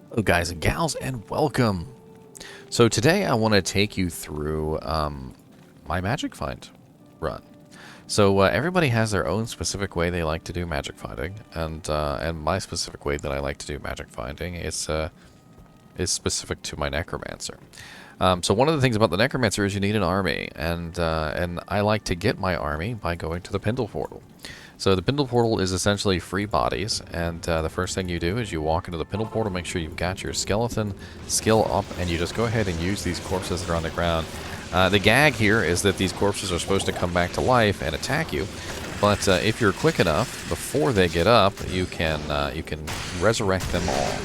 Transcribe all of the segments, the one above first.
Hello guys and gals, and welcome. So today I want to take you through my magic find run. So everybody has their own specific way they like to do magic finding, and my specific way that I like to do magic finding is specific to my Necromancer. So one of the things about the Necromancer is you need an army, and I like to get my army by going to the Pindle portal. So the Pindle portal is essentially free bodies, and the first thing you do is you walk into the Pindle portal, make sure you've got your skeleton skill up, and you just go ahead and use these corpses that are on the ground. The gag here is that these corpses are supposed to come back to life and attack you, but if you're quick enough, before they get up, you can resurrect them all.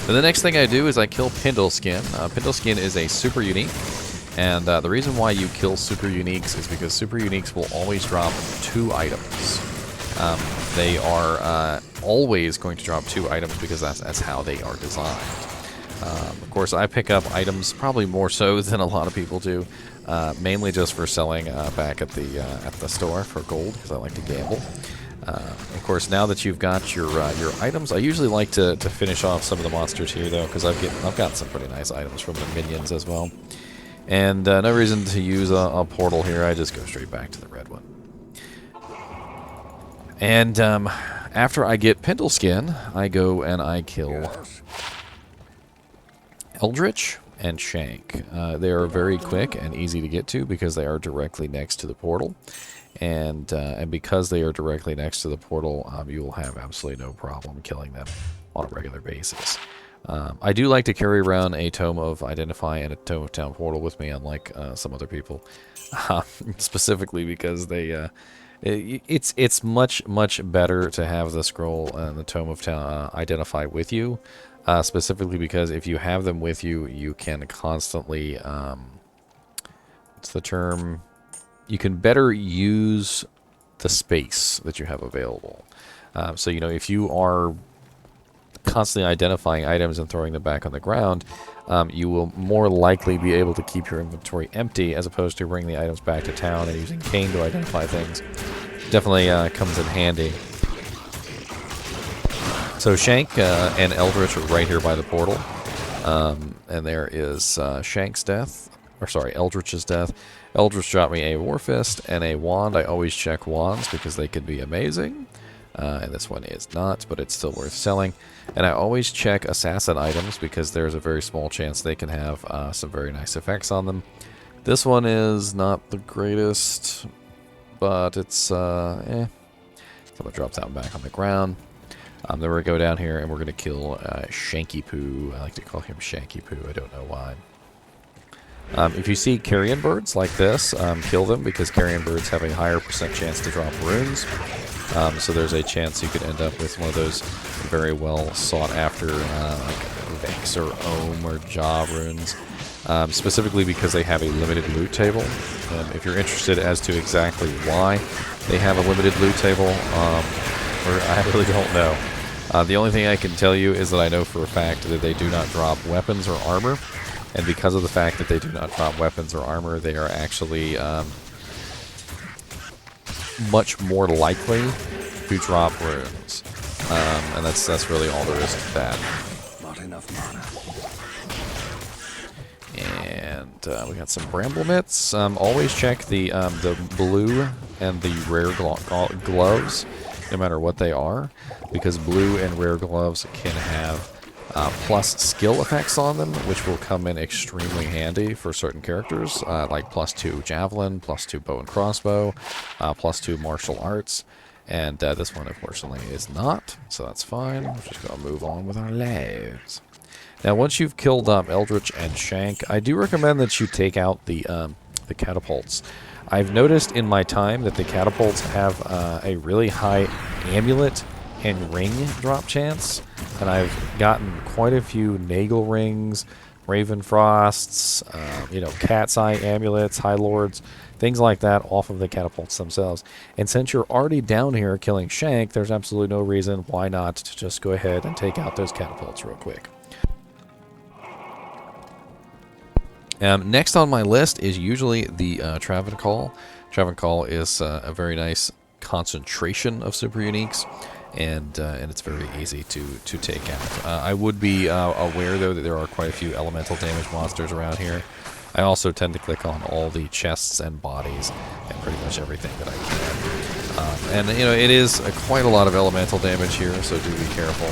But the next thing I do is I kill Pindle Skin. Pindle Skin is a super unique, and the reason why you kill super uniques is because super uniques will always drop 2 items. They are always going to drop 2 items because that's how they are designed. Of course, I pick up items probably more so than a lot of people do, mainly just for selling back at the store for gold because I like to gamble. Of course, now that you've got your items, I usually like to finish off some of the monsters here though, because I've got some pretty nice items from the minions as well. And no reason to use a portal here. I just go straight back to the red one. And after I get Pindle Skin, I go and I kill Eldritch and Shenk. They are very quick and easy to get to because they are directly next to the portal. And because they are directly next to the portal, you will have absolutely no problem killing them on a regular basis. I do like to carry around a Tome of Identify and a Tome of Town portal with me, unlike some other people. Specifically because they... It's much better to have the scroll and the Tome of Town Identify with you, specifically because if you have them with you, you can constantly, what's the term? You can better use the space that you have available. So, you know, if you are constantly identifying items and throwing them back on the ground, you will more likely be able to keep your inventory empty as opposed to bringing the items back to town and using Cane to identify things. Definitely comes in handy. So Shenk and Eldritch are right here by the portal. And there is Shank's death. Or sorry, Eldritch's death. Eldritch dropped me a War Fist and a Wand. I always check wands because they can be amazing. And this one is not, but it's still worth selling. And I always check assassin items because there's a very small chance they can have some very nice effects on them. This one is not the greatest, but it's, So it drops out back on the ground. Then we're going to go down here and we're going to kill Shanky Poo. I like to call him Shanky Poo. I don't know why. If you see carrion birds like this, kill them because carrion birds have a higher % chance to drop runes. So there's a chance you could end up with one of those very well sought after like Vex or Ohm or Ja runes. Specifically because they have a limited loot table. If you're interested as to exactly why they have a limited loot table, I really don't know. The only thing I can tell you is that I know for a fact that they do not drop weapons or armor. And because of the fact that they do not drop weapons or armor, they are actually much more likely to drop runes. And that's really all there is to that. Not enough mana. And we got some bramble mitts. Always check the blue and the rare gloves, no matter what they are, because blue and rare gloves can have plus skill effects on them, which will come in extremely handy for certain characters, like +2 javelin, +2 bow and crossbow, +2 martial arts. And this one, unfortunately, is not, so that's fine. We're just going to move on with our lives. Now, once you've killed Eldritch and Shank, I do recommend that you take out the catapults. I've noticed in my time that the catapults have a really high amulet and ring drop chance, and I've gotten quite a few Nagel rings, Raven Frosts, you know, Cat's Eye amulets, High Lords, things like that off of the catapults themselves. And since you're already down here killing Shank, there's absolutely no reason why not to just go ahead and take out those catapults real quick. Next on my list is usually the Travincal. Travincal is a very nice concentration of super uniques. and it's very easy to take out. I would be aware, though, that there are quite a few elemental damage monsters around here. I also tend to click on all the chests and bodies and pretty much everything that I can. And, you know, it is quite a lot of elemental damage here, so do be careful.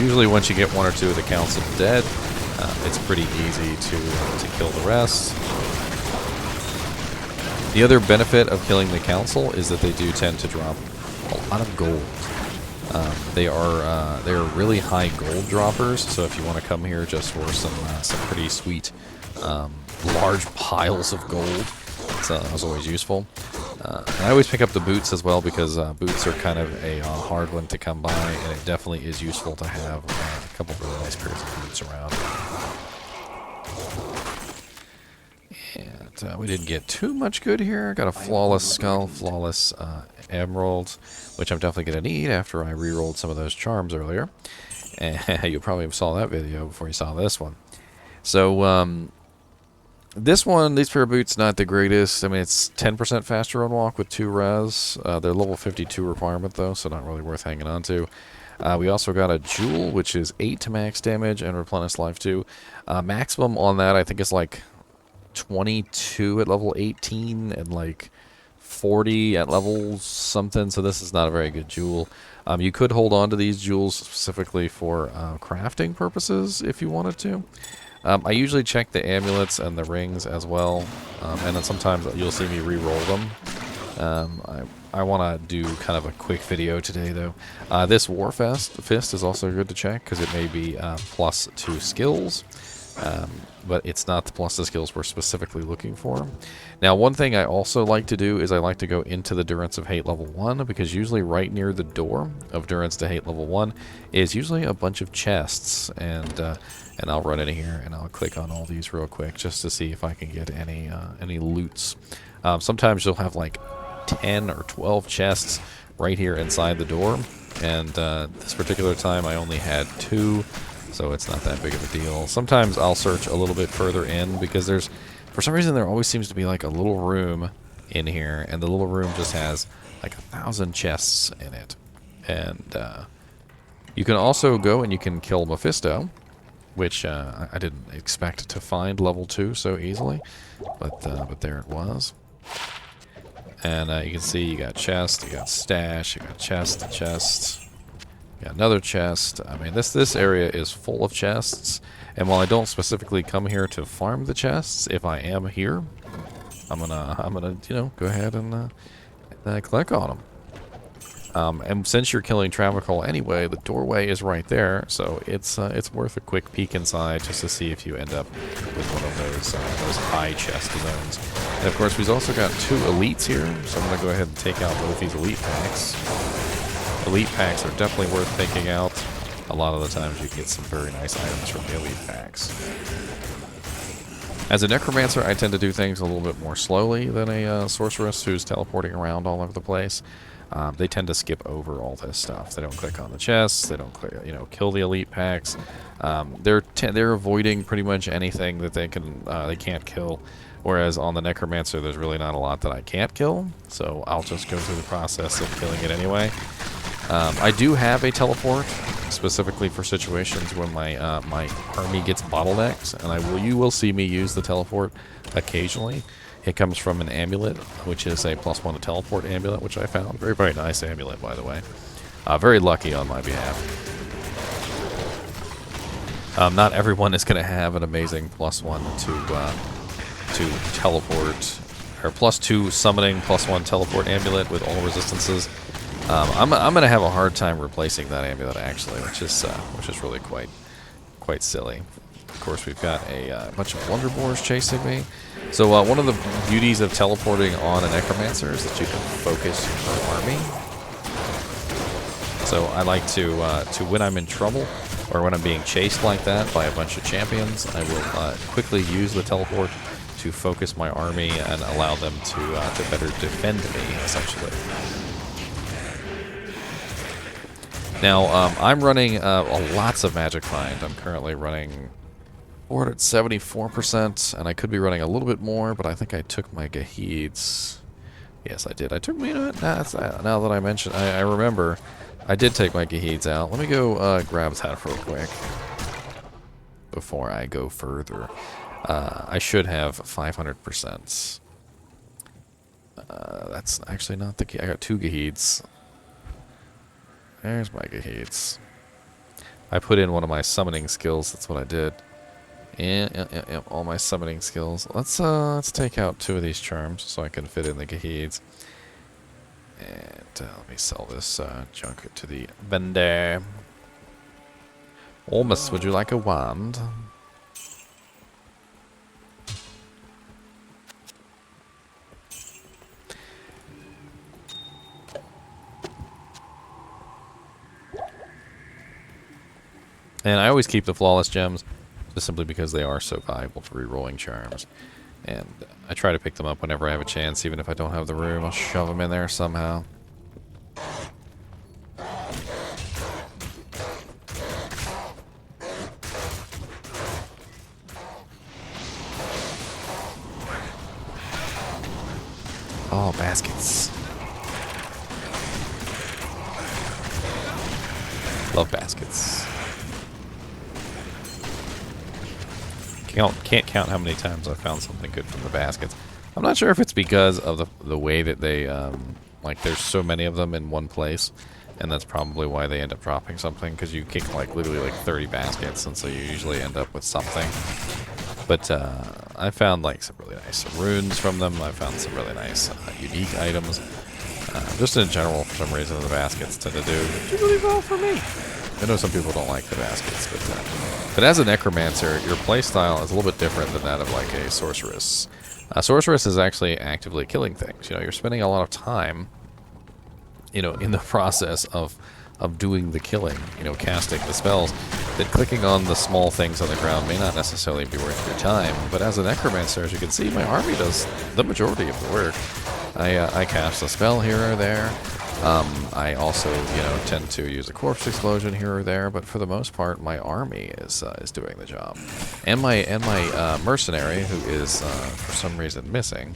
Usually once you get one or two of the council dead, it's pretty easy to kill the rest. The other benefit of killing the council is that they do tend to drop a lot of gold. They are really high gold droppers, so if you want to come here just for some pretty sweet large piles of gold, it's always useful. And I always pick up the boots as well, because boots are kind of a hard one to come by, and it definitely is useful to have a couple of really nice pairs of boots around. And we didn't get too much good here. Got a flawless skull, flawless emerald, which I'm definitely going to need after I re-rolled some of those charms earlier. And you probably saw that video before you saw this one. So, this one, these pair of boots, not the greatest. I mean, it's 10% faster on walk with 2 res. They're level 52 requirement, though, so not really worth hanging on to. We also got a jewel, which is 8 to max damage and replenish life, too. Maximum on that, I think, is like 22 at level 18 and like 40 at level something, so this is not a very good jewel. You could hold on to these jewels specifically for crafting purposes if you wanted to. I usually check the amulets and the rings as well, and then sometimes you'll see me re-roll them. I want to do kind of a quick video today, though. This Fist is also good to check, because it may be plus 2 skills, but it's not the plus 2 skills we're specifically looking for. Now, one thing I also like to do is I like to go into the Durance of Hate level 1, because usually right near the door of Durance to Hate level 1 is usually a bunch of chests, and I'll run in here and I'll click on all these real quick just to see if I can get any loots. Sometimes you'll have like 10 or 12 chests right here inside the door, and this particular time I only had 2, so it's not that big of a deal. Sometimes I'll search a little bit further in, because for some reason there always seems to be like a little room in here, and the little room just has like 1,000 chests in it. And you can also go and you can kill Mephisto, which I didn't expect to find level 2 so easily, but there it was. And you can see you got chest, you got stash, you got chest, you got another chest. I mean, this area is full of chests, and while I don't specifically come here to farm the chests, if I am here, I'm gonna go ahead and click on them. And since you're killing Travincal anyway, the doorway is right there, so it's worth a quick peek inside just to see if you end up with one of those high chest zones. And of course, we've also got 2 elites here, so I'm going to go ahead and take out both these elite packs. Elite packs are definitely worth taking out. A lot of the times you can get some very nice items from the elite packs. As a Necromancer, I tend to do things a little bit more slowly than a Sorceress who's teleporting around all over the place. They tend to skip over all this stuff. They don't click on the chests. They don't kill the elite packs. They're avoiding pretty much anything that they can't kill. Whereas on the Necromancer, there's really not a lot that I can't kill, so I'll just go through the process of killing it anyway. I do have a teleport specifically for situations when my army gets bottlenecked, and you will see me use the teleport occasionally. It comes from an amulet, which is a +1 to teleport amulet, which I found. Very, very nice amulet, by the way. Very lucky on my behalf. Not everyone is going to have an amazing +1 to teleport, or +2 summoning, +1 teleport amulet with all resistances. I'm going to have a hard time replacing that amulet, actually, which is really quite silly. Of course, we've got a bunch of Wonder Boars chasing me. So one of the beauties of teleporting on a Necromancer is that you can focus your army. So I like to when I'm in trouble, or when I'm being chased like that by a bunch of champions, I will quickly use the teleport to focus my army and allow them to better defend me, essentially. Now, I'm running lots of Magic Find. I'm currently running 474%, and I could be running a little bit more, but I think I took my Gaheeds Yes, I did. I took me now that I mentioned, I remember, I did take my Gaheeds out. Let me go grab that real quick before I go further. I should have 500%. That's actually not the key. I got 2 Gaheeds. There's my Gaheeds. I put in one of my summoning skills. That's what I did. Yeah, all my summoning skills. Let's take out 2 of these charms so I can fit in the Gaheeds. And let me sell this junk to the vendor. Ormus, would you like a wand? And I always keep the flawless gems, just simply because they are so valuable to rerolling charms. And I try to pick them up whenever I have a chance, even if I don't have the room. I'll shove them in there somehow. Oh, baskets. Love baskets. Can't count how many times I've found something good from the baskets. I'm not sure if it's because of the way that they, like, there's so many of them in one place, and that's probably why they end up dropping something, because you kick, like, literally, like, 30 baskets, and so you usually end up with something. But, I found, like, some really nice runes from them. I found some really nice, unique items. Just in general, for some reason, the baskets tend to do really well for me. I know some people don't like the baskets, but as a Necromancer, your playstyle is a little bit different than that of, like, a Sorceress. A Sorceress is actually actively killing things. You know, you're spending a lot of time, you know, in the process of doing the killing, you know, casting the spells, that clicking on the small things on the ground may not necessarily be worth your time. But as a Necromancer, as you can see, my army does the majority of the work. I cast a spell here or there. I also, you know, tend to use a corpse explosion here or there, but for the most part, my army is doing the job. And my mercenary, who is for some reason missing,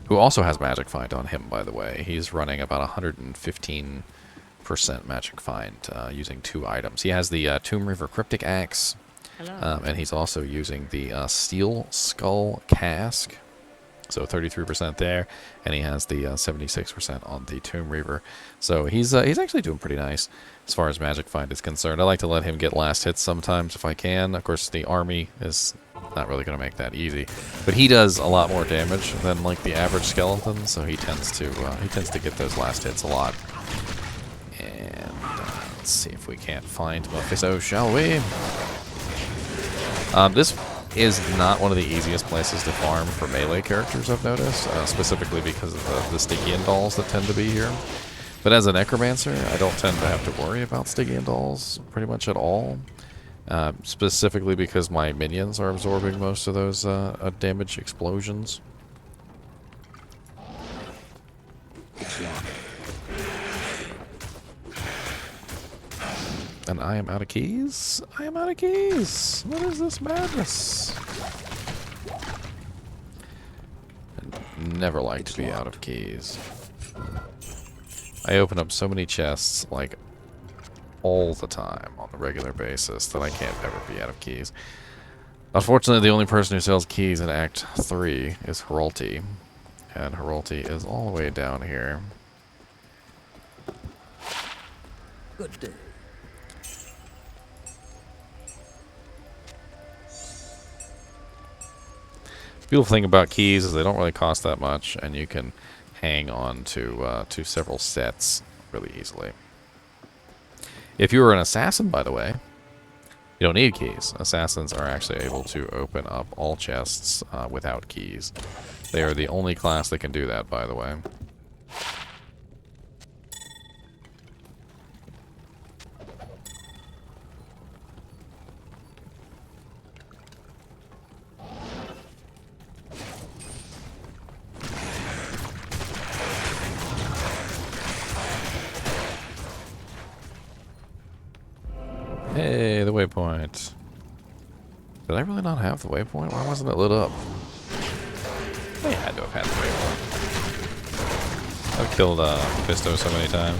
who also has Magic Find on him, by the way. He's running about 115% Magic Find using 2 items. He has the Tomb Reaver Cryptic Axe, and he's also using the Steel Skull Cask. So 33% there, and he has the 76% on the Tomb Reaver. So he's actually doing pretty nice as far as Magic Find is concerned. I like to let him get last hits sometimes if I can. Of course, the army is not really going to make that easy, but he does a lot more damage than like the average skeleton, so he tends to get those last hits a lot. And let's see if we can't find Mephisto, shall we? This is not one of the easiest places to farm for melee characters, I've noticed, specifically because of the Stygian dolls that tend to be here. But as a Necromancer, I don't tend to have to worry about Stygian dolls pretty much at all, specifically because my minions are absorbing most of those damage explosions. And I am out of keys? I am out of keys! What is this madness? I never like to be out of keys. I open up so many chests, like, all the time, on a regular basis, that I can't ever be out of keys. Unfortunately, the only person who sells keys in Act 3 is Heralty. And Heralty is all the way down here. Good day. Beautiful thing about keys is they don't really cost that much, and you can hang on to several sets really easily. If you were an assassin, by the way, you don't need keys. Assassins are actually able to open up all chests without keys. They are the only class that can do that, by the way. Hey, the waypoint. Did I really not have the waypoint? Why wasn't it lit up? I had to have had the waypoint. killed Mephisto so many times.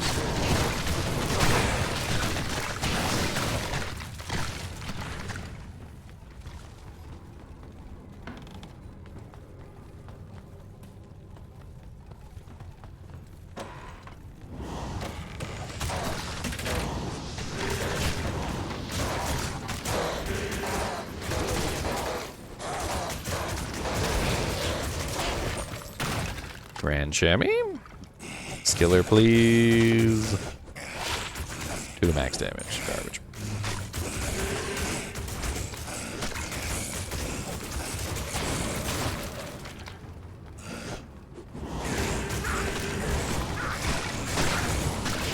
Grand Chamois? Skiller, please. 2 max damage. Garbage.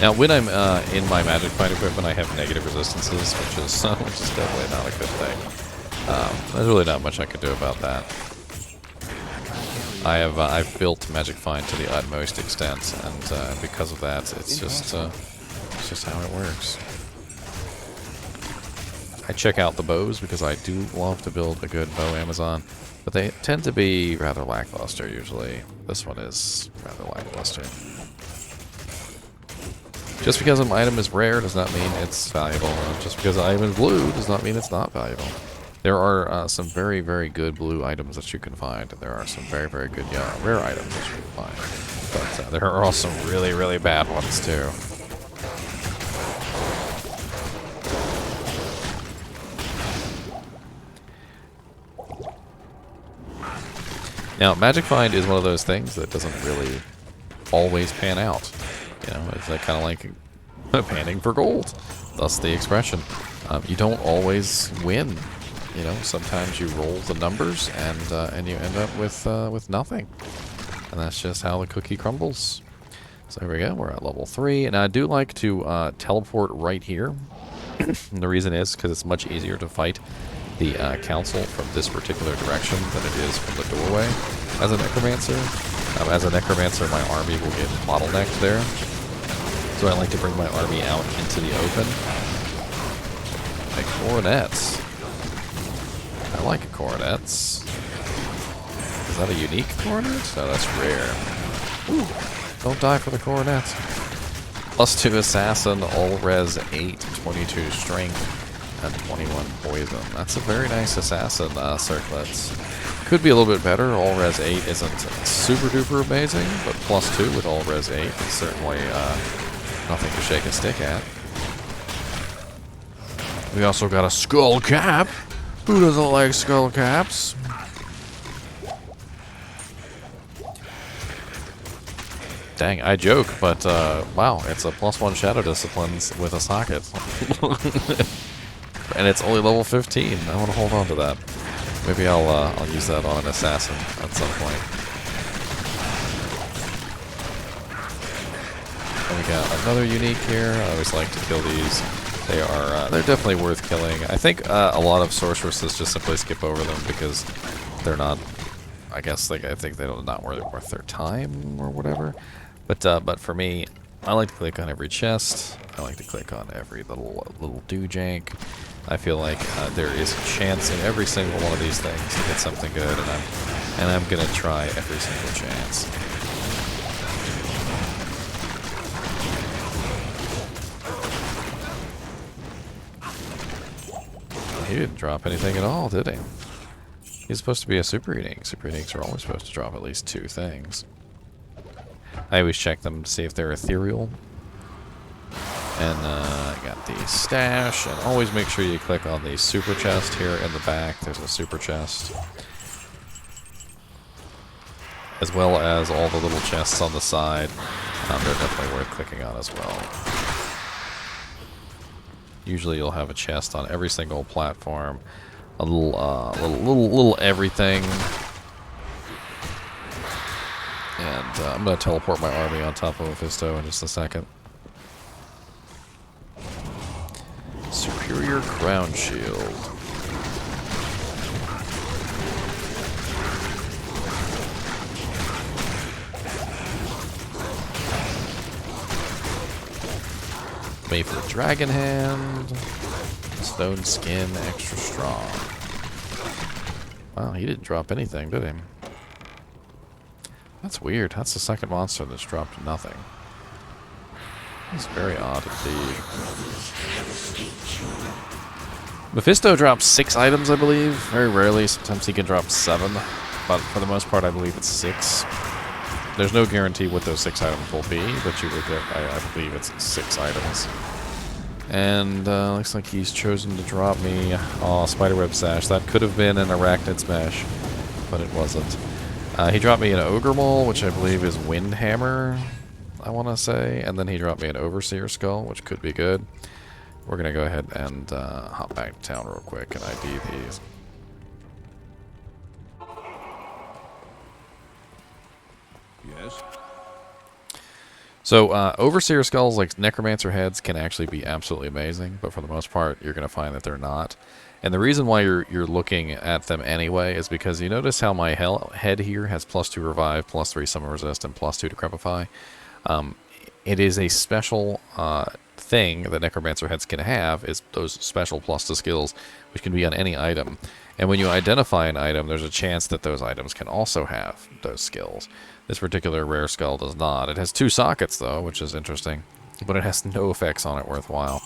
Now, when I'm in my magic fight equipment, I have negative resistances, which is definitely not a good thing. There's really not much I could do about that. I've built Magic Find to the utmost extent, and because of that, it's just how it works. I check out the bows because I do love to build a good bow Amazon, but they tend to be rather lackluster usually. This one is rather lackluster. Just because an item is rare does not mean it's valuable. Just because an item is blue does not mean it's not valuable. There are some very, very good blue items that you can find. There are some very, very good rare items that you can find. But there are also some really, really bad ones too. Now, Magic Find is one of those things that doesn't really always pan out. You know, it's like kind of like panning for gold. Thus the expression. You don't always win. You know, sometimes you roll the numbers and you end up with nothing, and that's just how the cookie crumbles. So here we go. We're at level 3, and I do like to teleport right here. And the reason is because it's much easier to fight the council from this particular direction than it is from the doorway. As a necromancer, my army will get bottlenecked there, so I like to bring my army out into the open. Like coronets. I like coronets. Is that a unique coronet? No, that's rare. Ooh, don't die for the coronet. +2 assassin, all res 8, 22 strength, and 21 poison. That's a very nice assassin circlets. Could be a little bit better. All res 8 isn't super duper amazing, but +2 with all res 8 is certainly nothing to shake a stick at. We also got a skull cap. Who doesn't like skull caps? Dang, I joke, but wow, it's a +1 shadow disciplines with a socket. And it's only level 15. I want to hold on to that. Maybe I'll use that on an assassin at some point. And we got another unique here. I always like to kill these. They're definitely worth killing. I think a lot of sorceresses just simply skip over them because they're not. I guess I think they're not worth their time or whatever. But for me, I like to click on every chest. I like to click on every little doojank. I feel like there is a chance in every single one of these things to get something good, and I'm gonna try every single chance. He didn't drop anything at all, did he? He's supposed to be a super eating. Super eatings are always supposed to drop at least 2 things. I always check them to see if they're ethereal. And I got the stash, and always make sure you click on the super chest here in the back. There's a super chest. As well as all the little chests on the side. They're definitely worth clicking on as well. Usually you'll have a chest on every single platform. A little everything. And I'm going to teleport my army on top of Mephisto in just a second. Superior Crown Shield. Made for Dragon Hand. Stone Skin extra strong. Wow, he didn't drop anything, did he? That's weird. That's the second monster that's dropped nothing. It's very odd indeed. Mephisto drops 6 items, I believe. Very rarely. Sometimes he can drop 7. But for the most part, I believe it's 6. There's no guarantee what those 6 items will be, but you will get, I believe it's 6 items. And looks like he's chosen to drop me, Spiderweb Sash. That could have been an Arachnid Smash, but it wasn't. He dropped me an Ogre Maul, which I believe is Windhammer, I want to say. And then he dropped me an Overseer Skull, which could be good. We're going to go ahead and hop back to town real quick and ID these. Yes? So, Overseer Skulls, like Necromancer heads, can actually be absolutely amazing, but for the most part, you're going to find that they're not. And the reason why you're looking at them anyway is because you notice how my head here has +2 Revive, +3 Summon Resist, and +2 Decrepify. It is a special thing that Necromancer heads can have, is those special +2 skills, which can be on any item. And when you identify an item, there's a chance that those items can also have those skills. This particular rare skull does not. It has 2 sockets, though, which is interesting, but it has no effects on it worthwhile.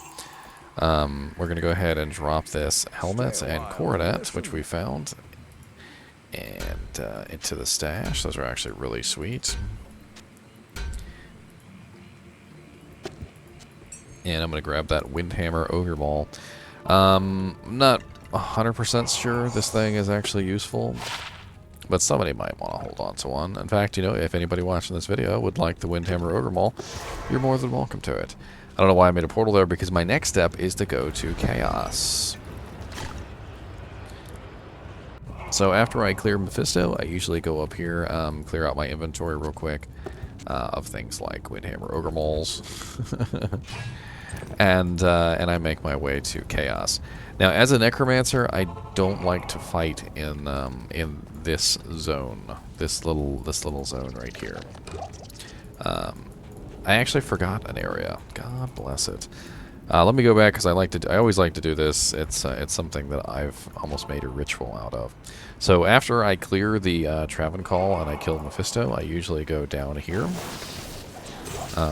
We're going to go ahead and drop this helmet and coronet, which we found, and into the stash. Those are actually really sweet. And I'm going to grab that Windhammer Ogre Ball. Not 100% sure this thing is actually useful, but somebody might want to hold on to one. In fact, you know, if anybody watching this video would like the Windhammer Ogre Maul, you're more than welcome to it. I don't know why I made a portal there, because my next step is to go to Chaos. So after I clear Mephisto, I usually go up here, clear out my inventory real quick of things like Windhammer Ogre Mauls. and I make my way to Chaos. Now, as a Necromancer, I don't like to fight in this zone, this little zone right here. I actually forgot an area. God bless it. Let me go back, because I always like to do this. It's something that I've almost made a ritual out of. So after I clear the Travincal and I kill Mephisto, I usually go down here.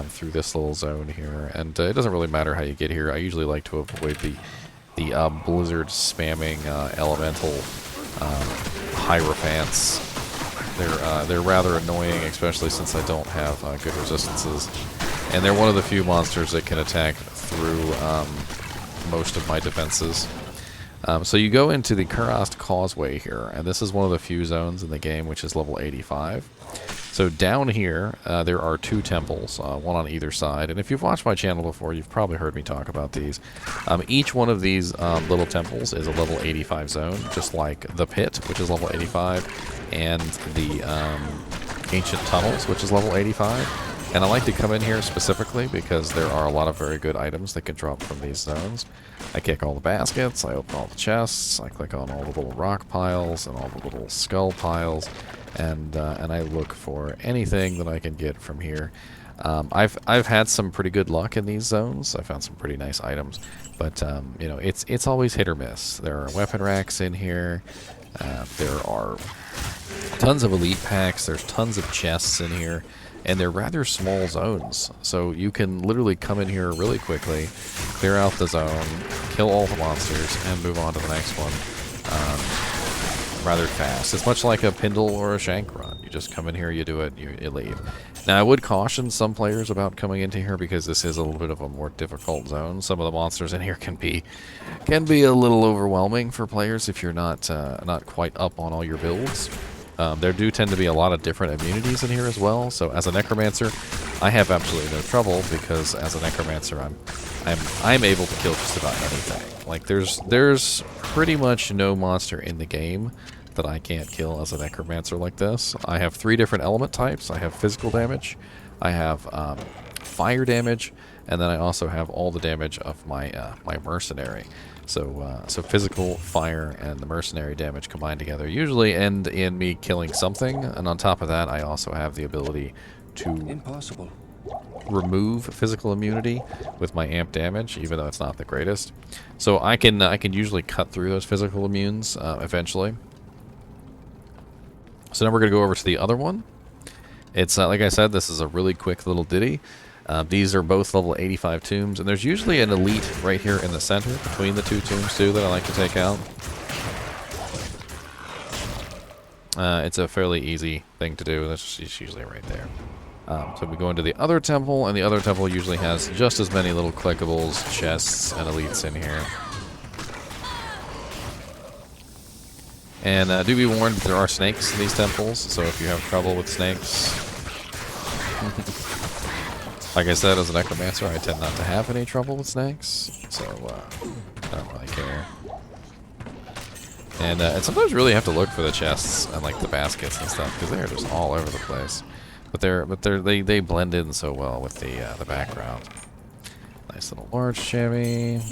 Through this little zone here, and it doesn't really matter how you get here. I usually like to avoid the blizzard spamming elemental hierophants. They're rather annoying, especially since I don't have good resistances, and they're one of the few monsters that can attack through most of my defenses. So you go into the Kurast Causeway here, and this is one of the few zones in the game which is level 85. So down here, there are 2 temples, one on either side. And if you've watched my channel before, you've probably heard me talk about these. Each one of these little temples is a level 85 zone, just like the Pit, which is level 85, and the Ancient Tunnels, which is level 85. And I like to come in here specifically because there are a lot of very good items that can drop from these zones. I kick all the baskets, I open all the chests, I click on all the little rock piles and all the little skull piles. And I look for anything that I can get from here. I've had some pretty good luck in these zones. I found some pretty nice items, but you know, it's always hit or miss. There are weapon racks in here. There are tons of elite packs. There's tons of chests in here, and they're rather small zones. So you can literally come in here really quickly, clear out the zone, kill all the monsters, and move on to the next one. Rather fast. It's much like a Pindle or a Shenk run. You just come in here, you do it, you leave. Now, I would caution some players about coming into here because this is a little bit of a more difficult zone. Some of the monsters in here can be a little overwhelming for players if you're not quite up on all your builds. There do tend to be a lot of different immunities in here as well. So as a Necromancer, I have absolutely no trouble because as a Necromancer, I'm able to kill just about anything. Like there's pretty much no monster in the game that I can't kill as a Necromancer like this. I have 3 different element types. I have physical damage, I have fire damage, and then I also have all the damage of my my mercenary. So physical, fire, and the mercenary damage combined together usually end in me killing something. And on top of that, I also have the ability to remove physical immunity with my amp damage, even though it's not the greatest. So I can usually cut through those physical immunes eventually. So now we're going to go over to the other one. It's like I said, this is a really quick little ditty. These are both level 85 tombs, and there's usually an elite right here in the center between the two tombs too that I like to take out. It's a fairly easy thing to do. That's just usually right there. So we go into the other temple, and the other temple usually has just as many little clickables, chests, and elites in here. And do be warned, there are snakes in these temples, so if you have trouble with snakes... Like I said, as a necromancer, I tend not to have any trouble with snakes, so I don't really care. And sometimes you really have to look for the chests and like the baskets and stuff, because they're just all over the place. But they blend in so well with the background. Nice little large chamois.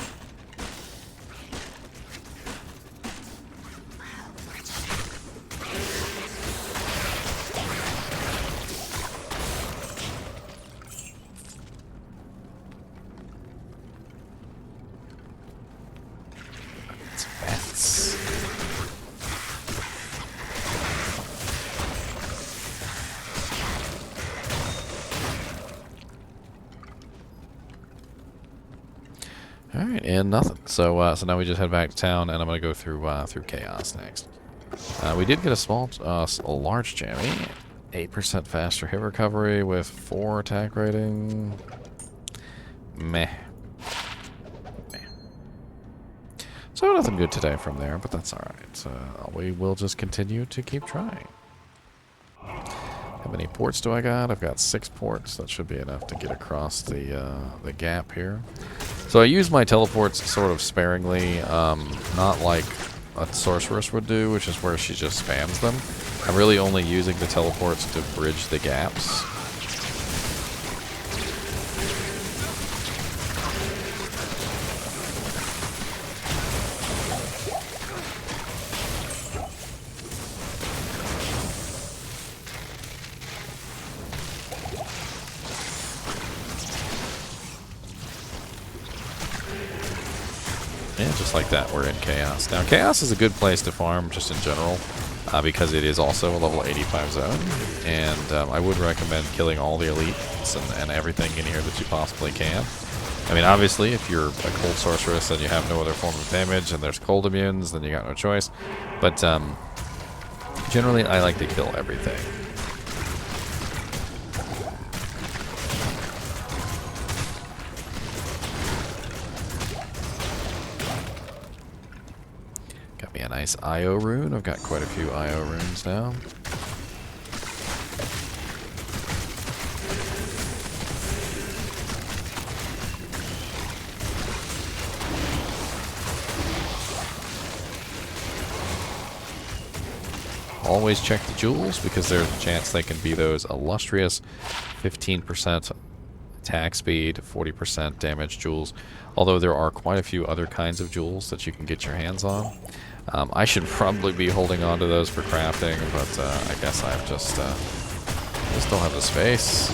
Alright, and nothing. So so now we just head back to town, and I'm going to go through Chaos next. We did get a large jammy. 8% faster hit recovery with 4 attack rating. Meh. So nothing good today from there, but that's alright. We will just continue to keep trying. How many ports do I got? I've got 6 ports. That should be enough to get across the gap here. So I use my teleports sort of sparingly, not like a sorceress would do, which is where she just spams them. I'm really only using the teleports to bridge the gaps. Yeah, just like that, we're in Chaos. Now, Chaos is a good place to farm, just in general, because it is also a level 85 zone, and I would recommend killing all the elites and everything in here that you possibly can. I mean, obviously, if you're a cold sorceress and you have no other form of damage, and there's cold immunes, then you got no choice. But generally, I like to kill everything. Got me a nice IO rune. I've got quite a few IO runes now. Always check the jewels, because there's a chance they can be those illustrious 15% attack speed, 40% damage jewels. Although there are quite a few other kinds of jewels that you can get your hands on. I should probably be holding on to those for crafting, but I guess I've just don't have the space.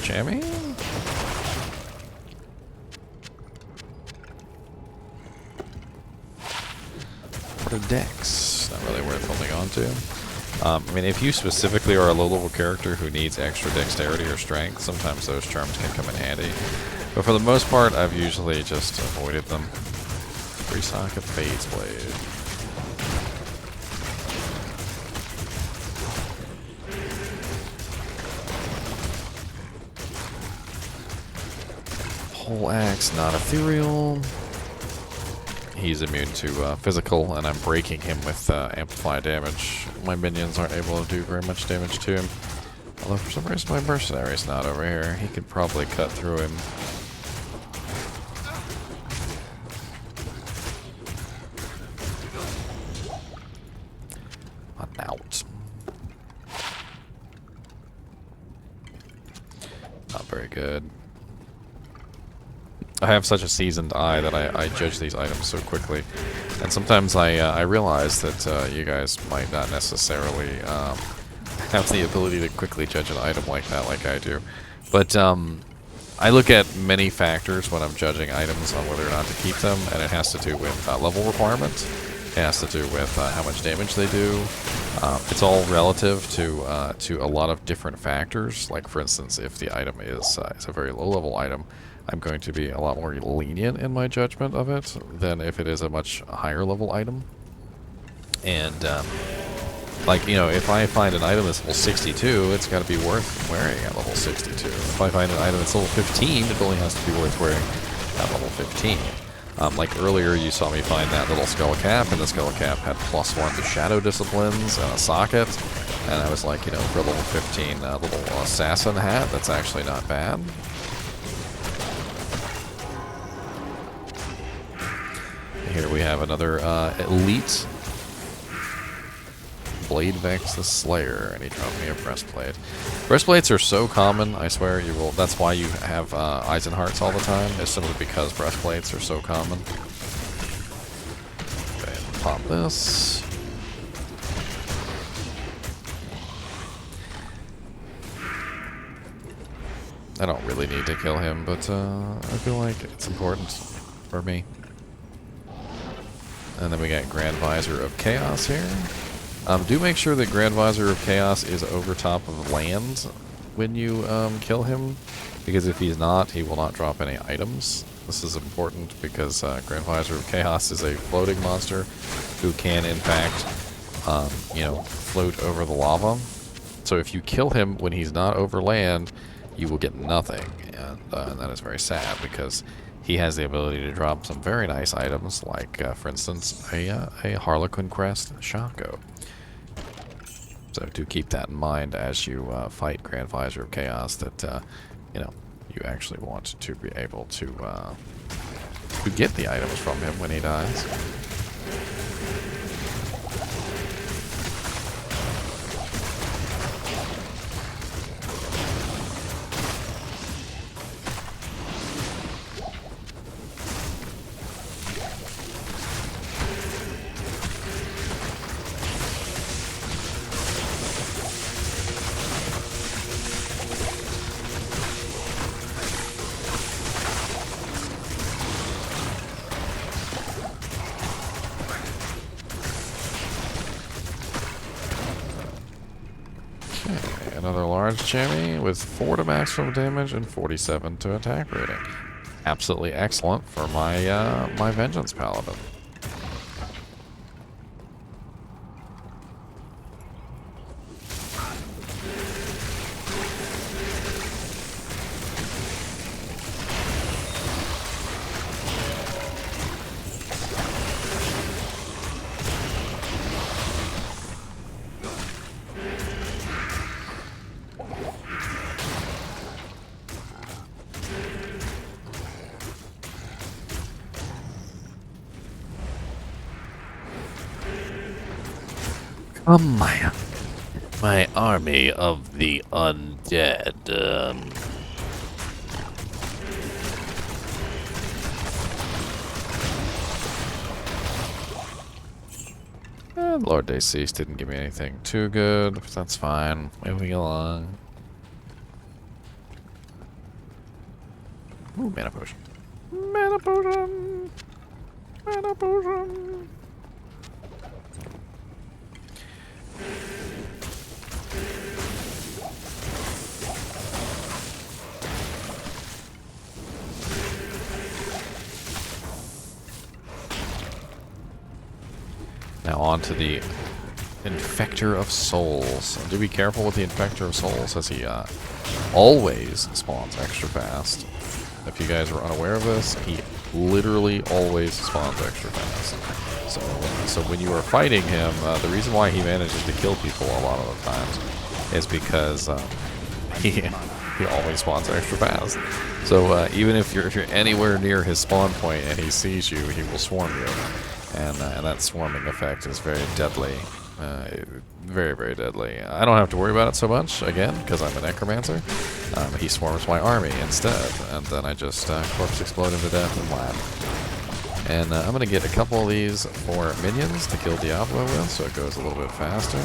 Jammy. What are decks? Not really worth holding on to. I mean, if you specifically are a low-level character who needs extra dexterity or strength, sometimes those charms can come in handy. But for the most part, I've usually just avoided them. Restock of Fade's Blade. Whole axe, not ethereal. He's immune to physical, and I'm breaking him with amplified damage. My minions aren't able to do very much damage to him. Although for some reason my mercenary's not over here. He could probably cut through him. Out. Not very good. I have such a seasoned eye that I judge these items so quickly. And sometimes I realize that you guys might not necessarily have the ability to quickly judge an item like that like I do. But I look at many factors when I'm judging items on whether or not to keep them, and it has to do with level requirement. It has to do with how much damage they do. It's all relative to a lot of different factors. Like, for instance, if the item is a very low-level item, I'm going to be a lot more lenient in my judgment of it than if it is a much higher-level item. And, like, you know, if I find an item that's level 62, it's got to be worth wearing at level 62. If I find an item that's level 15, it only has to be worth wearing at level 15. Like earlier, you saw me find that little skull cap, and the skull cap had +1 to shadow disciplines and a socket. And I was like, you know, for a level 15 little assassin hat, that's actually not bad. Here we have another elite Blade Vex the Slayer, and he dropped me a breastplate. Breastplates are so common, I swear you will. That's why you have Eisenhearts all the time, is simply because breastplates are so common. Okay, pop this. I don't really need to kill him, but I feel like it's important for me. And then we got Grand Visor of Chaos here. Do make sure that Grand Visor of Chaos is over top of land when you kill him, because if he's not, he will not drop any items. This is important because Grand Visor of Chaos is a floating monster who can, in fact, you know, float over the lava. So if you kill him when he's not over land, you will get nothing, and that is very sad because he has the ability to drop some very nice items, like, for instance, a Harlequin Crest Shaco. So do keep that in mind as you fight Grand Visor of Chaos, that, you know, you actually want to be able to get the items from him when he dies. Another large jammy with 4 to maximum damage and 47 to attack rating. Absolutely excellent for my my Vengeance Paladin. My army of the undead. Lord Day Seis didn't give me anything too good, but that's fine. Moving along. Ooh, mana potion. Mana potion! Mana potion! Now on to the Infector of Souls. Do be careful with the Infector of Souls, as he always spawns extra fast. If you guys are unaware of this, he literally always spawns extra fast. So when you are fighting him, the reason why he manages to kill people a lot of the times is because he always spawns extra fast. So even if you're anywhere near his spawn point and he sees you, he will swarm you. And that swarming effect is very deadly Very, very deadly. I don't have to worry about it so much, again, because I'm a Necromancer. He swarms my army instead, and then I just corpse explode him to death and laugh. And I'm going to get a couple of these for minions to kill Diablo with, so it goes a little bit faster.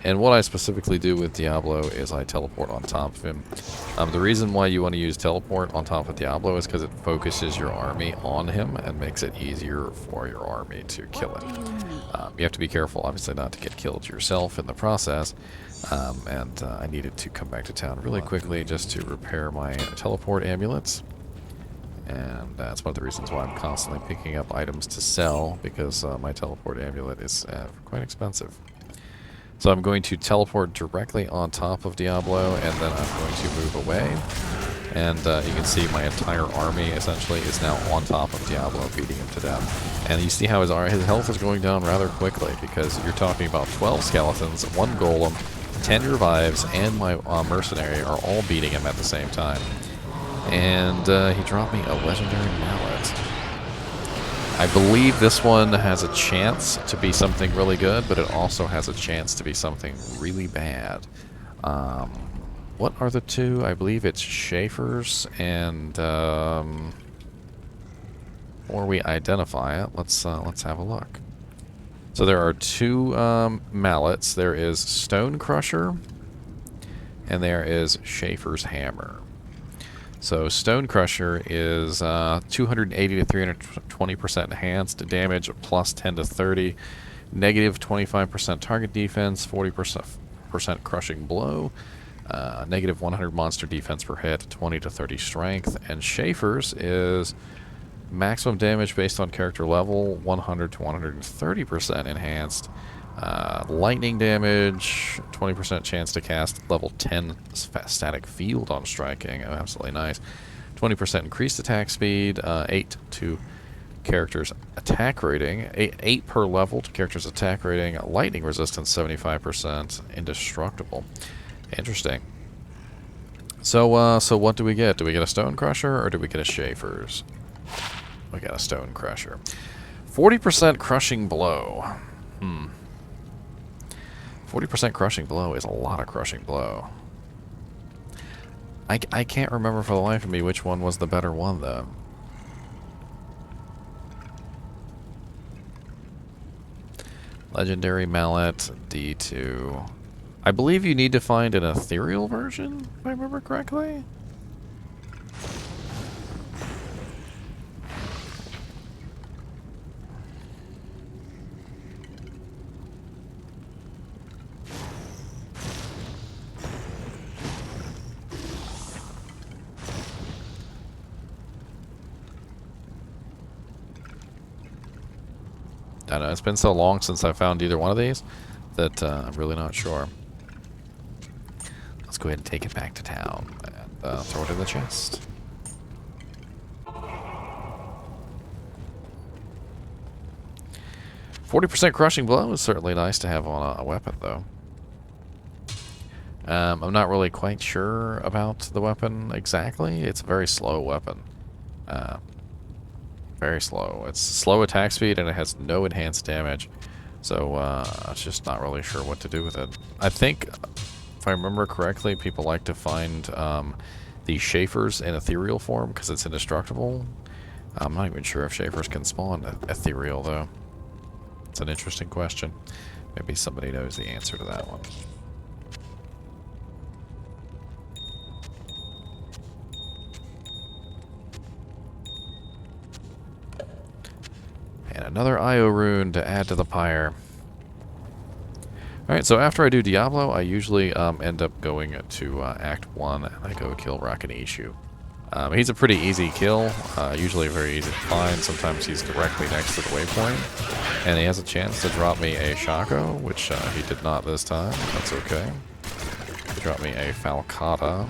And what I specifically do with Diablo is I teleport on top of him. The reason why you want to use teleport on top of Diablo is because it focuses your army on him and makes it easier for your army to kill him. You have to be careful, obviously, not to get killed yourself in the process. I needed to come back to town really quickly just to repair my teleport amulets. And that's one of the reasons why I'm constantly picking up items to sell, because my teleport amulet is quite expensive. So I'm going to teleport directly on top of Diablo, and then I'm going to move away. And you can see my entire army, essentially, is now on top of Diablo, beating him to death. And you see how his health is going down rather quickly, because you're talking about 12 skeletons, 1 golem, 10 revives, and my mercenary are all beating him at the same time. And he dropped me a legendary mallet. I believe this one has a chance to be something really good, but it also has a chance to be something really bad. What are the two? I believe it's Schaefer's and or we identify it. Let's have a look. So there are 2 mallets. There is Stone Crusher, and there is Schaefer's Hammer. So Stone Crusher is 280 to 320% enhanced damage, plus 10 to 30, negative 25% target defense, 40% crushing blow, negative 100 monster defense per hit, 20 to 30 strength. And Schaefer's is maximum damage based on character level, 100 to 130% enhanced. Lightning damage, 20% chance to cast level 10 static field on striking. Oh, absolutely nice. 20% increased attack speed, 8 to character's attack rating, 8 per level to character's attack rating, lightning resistance 75%, indestructible. Interesting. So what do we get? Do we get a Stone Crusher or do we get a Schaefer's? We got a Stone Crusher. 40% crushing blow. 40% crushing blow is a lot of crushing blow. I can't remember for the life of me which one was the better one, though. Legendary Mallet, D2. I believe you need to find an ethereal version, if I remember correctly. I know, it's been so long since I found either one of these that I'm really not sure. Let's go ahead and take it back to town and throw it in the chest. "40% crushing blow is certainly nice to have on a weapon, though. I'm not really quite sure about the weapon exactly. It's a very slow weapon. Very slow. It's slow attack speed and it has no enhanced damage. So I'm just not really sure what to do with it. I think, if I remember correctly, people like to find the Schaefer's in ethereal form because it's indestructible. I'm not even sure if Schaefer's can spawn ethereal, though. It's an interesting question. Maybe somebody knows the answer to that one. And another IO rune to add to the pyre. Alright, so after I do Diablo, I usually end up going to Act 1, and I go kill Rakinishu. He's a pretty easy kill, usually very easy to find. Sometimes he's directly next to the waypoint, and he has a chance to drop me a Shaco, which he did not this time. That's okay. He dropped me a Falcata.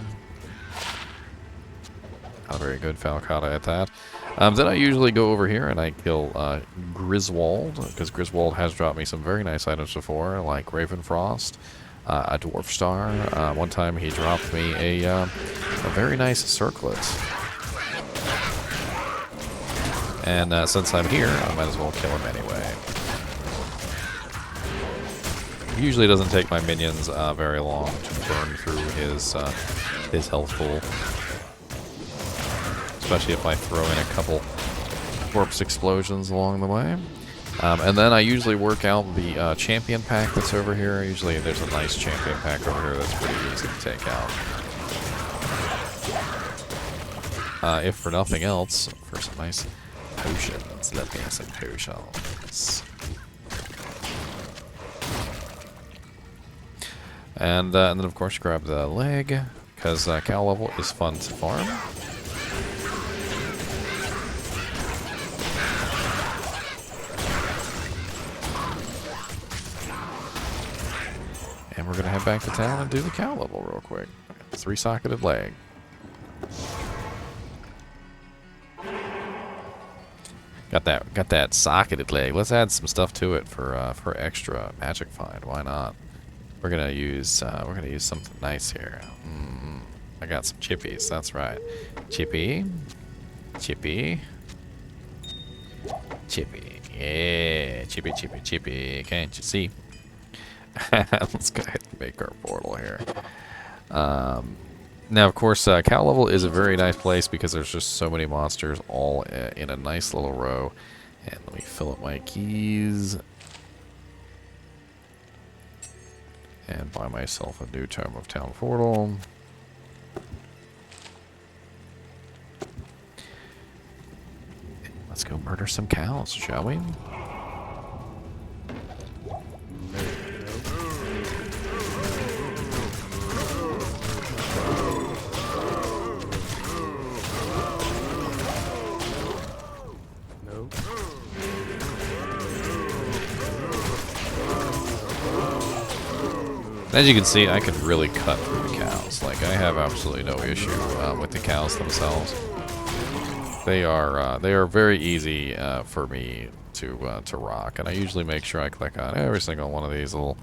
Not a very good Falcata at that. Then I usually go over here and I kill Griswold, because Griswold has dropped me some very nice items before, like Ravenfrost, a Dwarf Star. One time he dropped me a very nice circlet. And since I'm here, I might as well kill him anyway. Usually doesn't take my minions very long to burn through his health pool. Especially if I throw in a couple corpse explosions along the way. And then I usually work out the champion pack that's over here. Usually there's a nice champion pack over here that's pretty easy to take out. If for nothing else, for some nice potions. Let me have some potions. And then of course grab the leg, because cow level is fun to farm. And we're going to head back to town and do the cow level real quick. 3-socketed leg. Got that socketed leg. Let's add some stuff to it for extra magic find. Why not? We're gonna use something nice here. I got some chippies. That's right. Chippy. Yeah, chippy. Can't you see? Let's go ahead and make our portal here. Now, of course, cow level is a very nice place because there's just so many monsters all in a nice little row. And let me fill up my keys. And buy myself a new Tome of Town portal. Let's go murder some cows, shall we? As you can see, I can really cut through the cows. Like, I have absolutely no issue with the cows themselves. They are very easy for me to rock, and I usually make sure I click on every single one of these little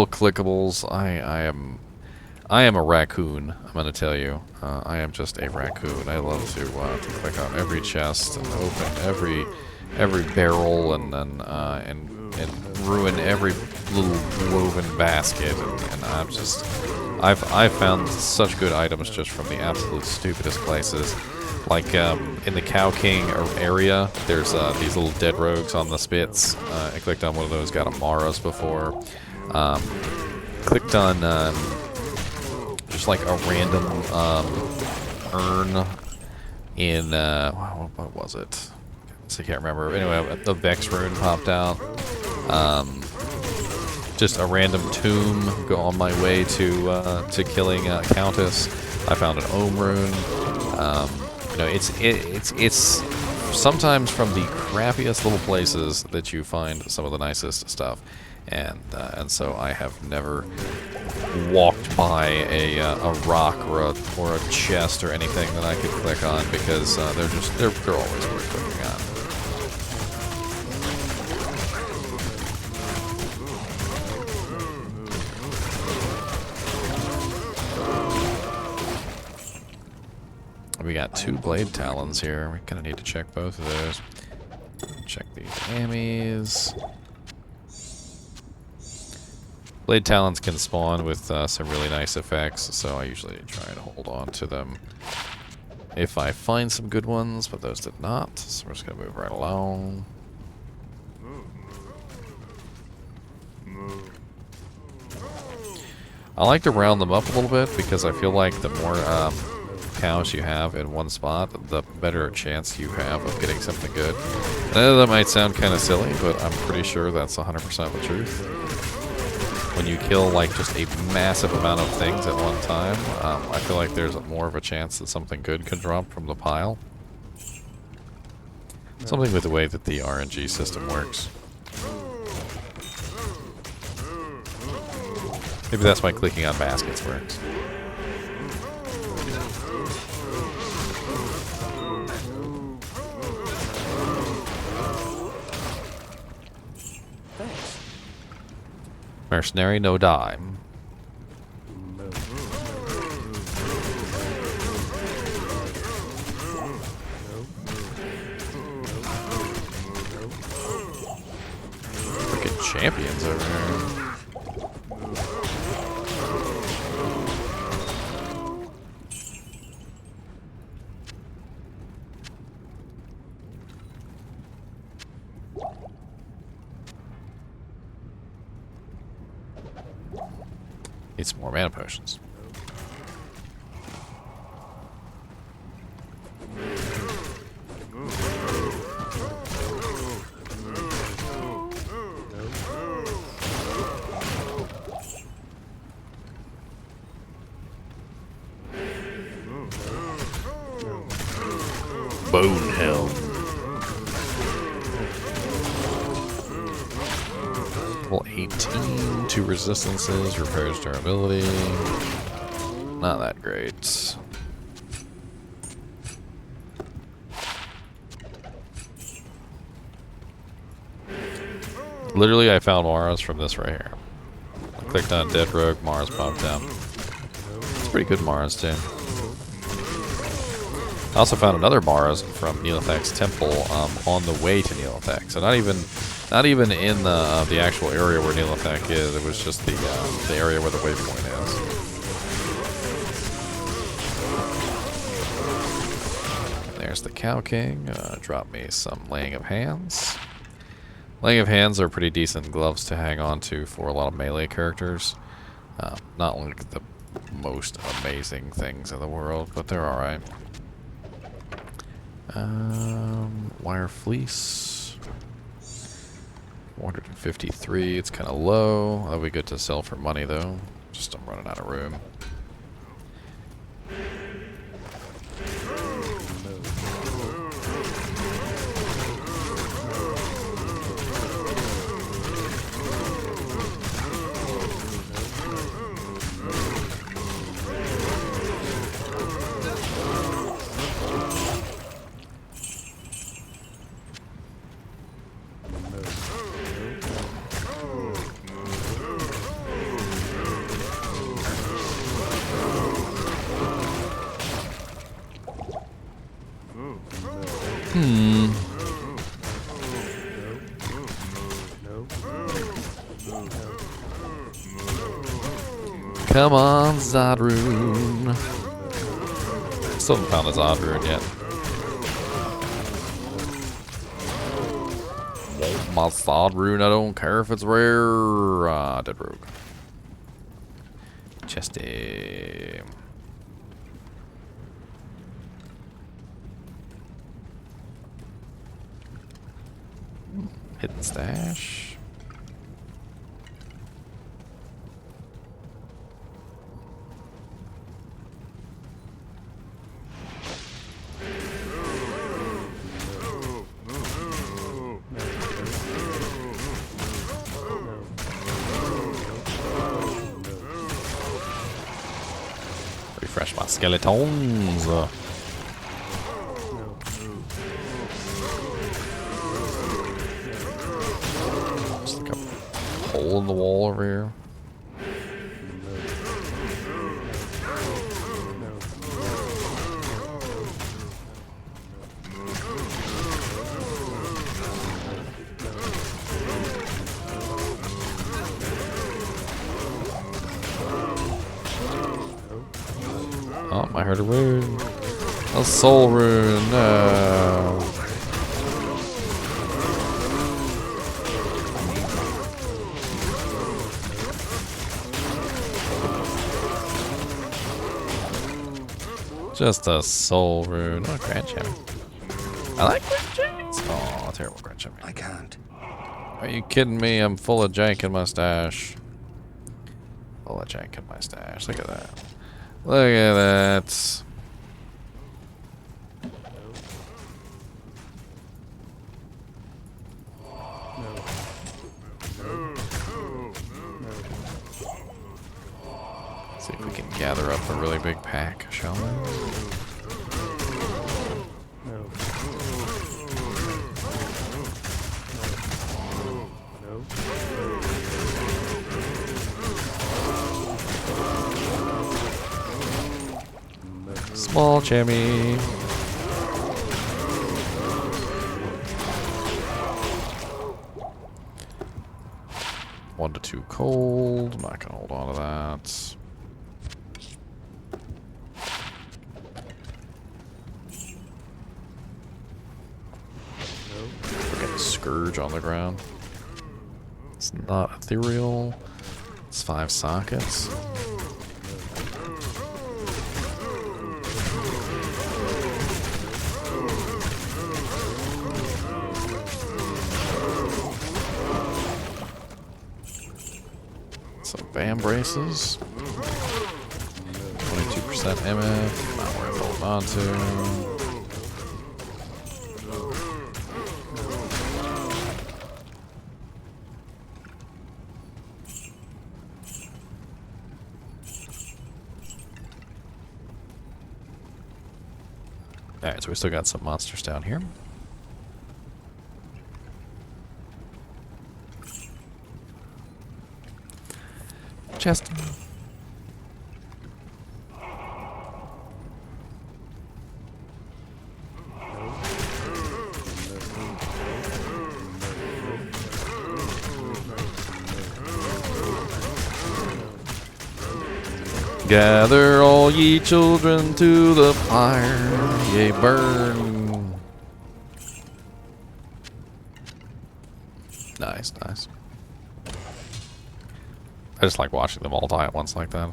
clickables. I am a raccoon. I'm gonna tell you, I am just a raccoon. I love to click on every chest and open every barrel and ruin every little woven basket, and I've found such good items just from the absolute stupidest places. Like in the Cow King area, there's these little dead rogues on the spits. I clicked on one of those, got a Mara's before. Clicked on just like a random urn in what was it? I can't remember. Anyway, the Vex rune popped out. Just a random tomb. Go on my way to killing Countess. I found an Ohm rune. You know, it's sometimes from the crappiest little places that you find some of the nicest stuff, and so I have never walked by a rock or a chest or anything that I could click on because they're always worth clicking on. We got 2 blade talons here. We're gonna need to check both of those. Check these ammies. Blade talons can spawn with some really nice effects, so I usually try and hold on to them if I find some good ones, but those did not. So we're just gonna move right along. I like to round them up a little bit because I feel like the more cows you have in one spot, the better chance you have of getting something good. I know that might sound kind of silly, but I'm pretty sure that's 100% the truth. When you kill like just a massive amount of things at one time, I feel like there's more of a chance that something good can drop from the pile. Something with the way that the RNG system works. Maybe that's why clicking on baskets works. Mercenary, no dime. Freaking champions over here. Need some more mana potions. Bone Helm. Level 18, 2 resistances, repairs durability. Not that great. Literally, I found Mars from this right here. I clicked on Dead Rogue, Mars popped down. It's pretty good Mars too. I also found another Mars from Nihlathak's temple on the way to Nihlathak. So not even in the actual area where Nihlathak is. It was just the area where the waypoint is. There's the Cow King. Drop me some Laying of Hands. Laying of Hands are pretty decent gloves to hang on to for a lot of melee characters. Not like the most amazing things in the world, but they're alright. Wire Fleece. 453, it's kind of low. That'll be good to sell for money though. Just I'm running out of room. Come on, Zodrune. Still haven't found a Zodrune yet. Want my Zodrune, I don't care if it's rare. Dead Rogue. Chesty. Hidden stash. Refresh my skeletons. Just like a hole in the wall over here. Oh, I heard a rune. A soul rune, no. Just a soul rune. Oh, Grand Champion. I like Grand Champions. Oh, terrible Grand Champion. I can't. Are you kidding me? I'm full of jank in my stash. Full of jank in my stash. Look at that. Look at that. See if we can gather up a really big pack, shall we? Small chammy. 1 to 2 cold. I'm not gonna hold on to that. Look at the Scourge on the ground. It's not ethereal. It's 5 sockets. Some Bam braces. 22% MF. Not worth holding on to. Alright, so we still got some monsters down here. Chest. Gather all ye children to the fire, yea burn. Nice, nice. I just like watching them all die at once like that.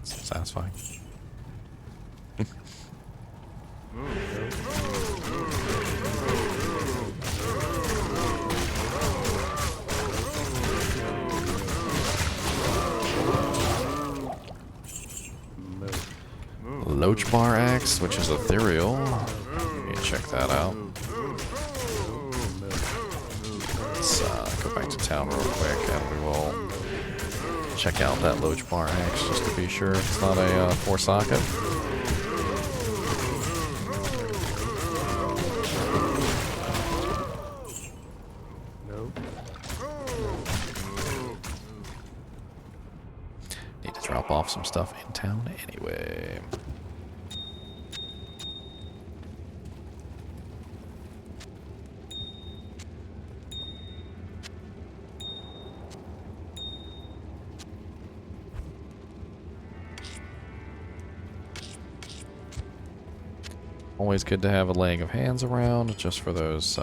It's satisfying. Loach Bar Axe, which is ethereal. You can check that out. Let's go back to town real quick and we will check out that Loach Bar Axe just to be sure it's not a 4 socket. Need to drop off some stuff in town anyway. Always good to have a laying of hands around, just for those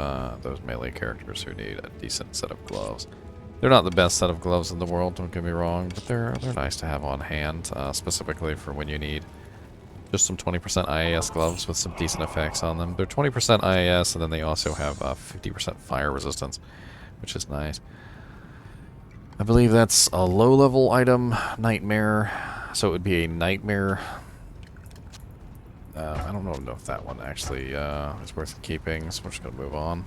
melee characters who need a decent set of gloves. They're not the best set of gloves in the world, don't get me wrong, but they're nice to have on hand, specifically for when you need just some 20% IAS gloves with some decent effects on them. They're 20% IAS, and then they also have 50% fire resistance, which is nice. I believe that's a low-level item, Nightmare, so it would be a Nightmare. I don't know if that one actually is worth keeping, so we're just going to move on.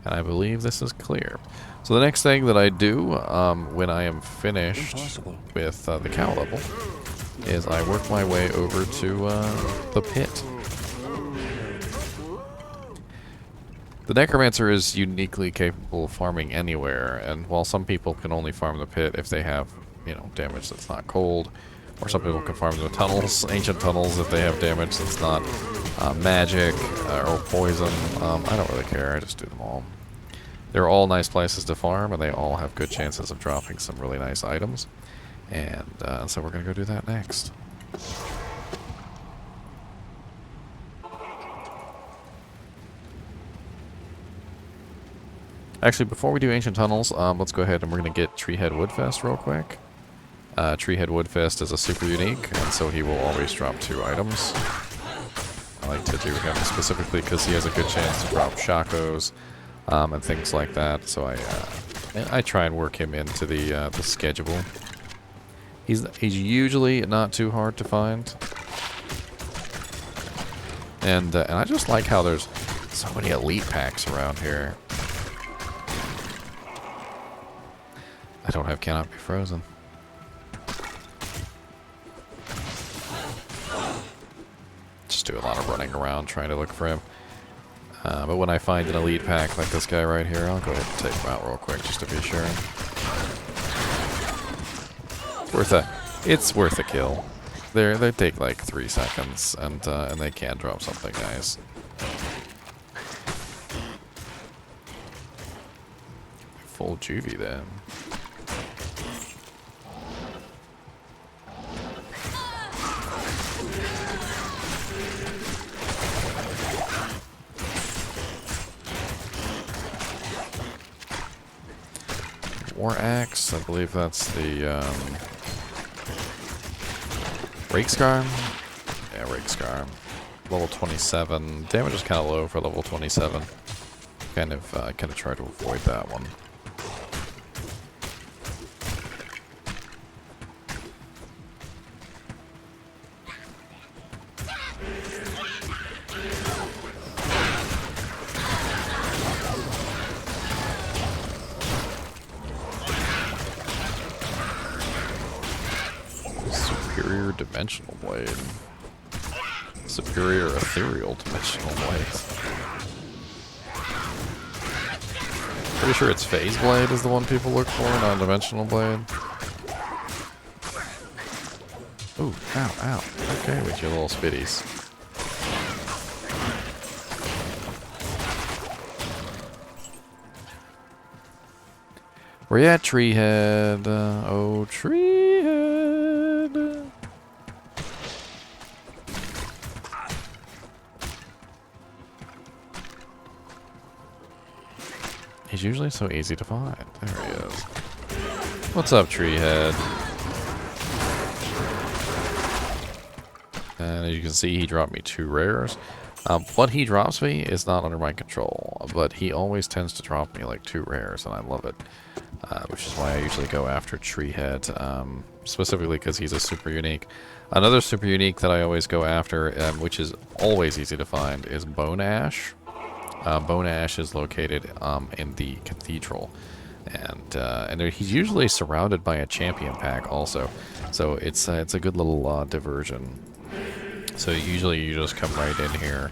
And I believe this is clear. So the next thing that I do when I am finished with the cow level is I work my way over to the pit. The Necromancer is uniquely capable of farming anywhere, and while some people can only farm the pit if they have, you know, damage that's not cold, or some people can farm the tunnels, ancient tunnels, if they have damage that's not magic or poison. I don't really care, I just do them all. They're all nice places to farm, and they all have good chances of dropping some really nice items. And so we're going to go do that next. Actually, before we do ancient tunnels, let's go ahead and we're going to get Treehead Woodfest real quick. Treehead Woodfest is a super unique, and so he will always drop 2 items. I like to do him specifically because he has a good chance to drop Shakos and things like that. So I try and work him into the schedule. He's usually not too hard to find, and I just like how there's so many elite packs around here. I don't have Cannot Be Frozen. Just do a lot of running around trying to look for him. But when I find an elite pack like this guy right here, I'll go ahead and take him out real quick just to be sure. It's worth a kill. They take like 3 seconds, and they can drop something nice. Full juvie then. War Axe, I believe that's the Rake Scar? Yeah, Rake Scar. Level 27. Damage is kind of low for level 27. Kind of try to avoid that one. Superior Dimensional Blade. Superior Ethereal Dimensional Blade. Pretty sure it's Phase Blade is the one people look for, not Dimensional Blade. Ooh, ow, ow. Okay, with your little spitties. Where you at, Treehead? Oh, Treehead. He's usually so easy to find. There he is. What's up, Treehead? And as you can see, he dropped me 2 rares. What he drops me is not under my control, but he always tends to drop me like 2 rares, and I love it. Which is why I usually go after Treehead, specifically because he's a super unique. Another super unique that I always go after, which is always easy to find, is Bone Ash. Bone Ash is located in the Cathedral, and he's usually surrounded by a champion pack also, so it's a good little diversion. So usually you just come right in here,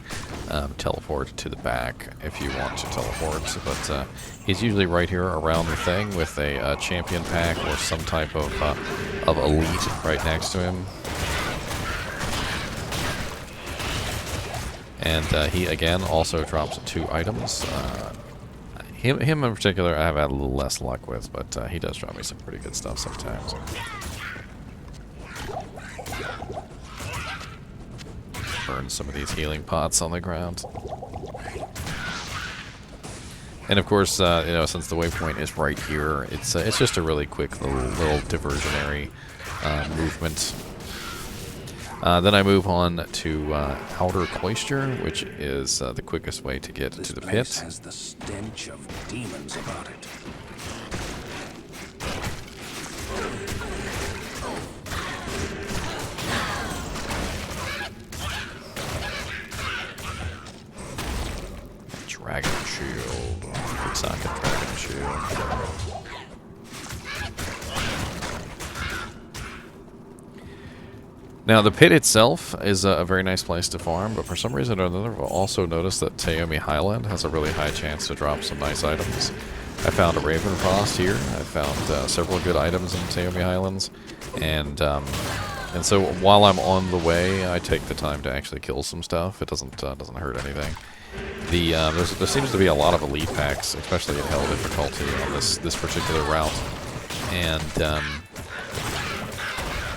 teleport to the back if you want to teleport, but he's usually right here around the thing with a champion pack or some type of elite right next to him. And he again also drops 2 items. Him in particular I have had a little less luck with, but he does drop me some pretty good stuff sometimes. Burn some of these healing pots on the ground. And of course, you know, since the waypoint is right here, it's just a really quick little diversionary movement. Then I move on to Outer Cloister, which is the quickest way to get to the pit. This place has the stench of demons about it. Dragon Shield. Good socket Dragon Shield. Now, the pit itself is a very nice place to farm, but for some reason or another, I've also noticed that Taomi Highland has a really high chance to drop some nice items. I found a Ravenfrost here. I found several good items in Taomi Highlands, and so while I'm on the way, I take the time to actually kill some stuff. It doesn't hurt anything. There seems to be a lot of elite packs, especially at hell difficulty on this particular route, and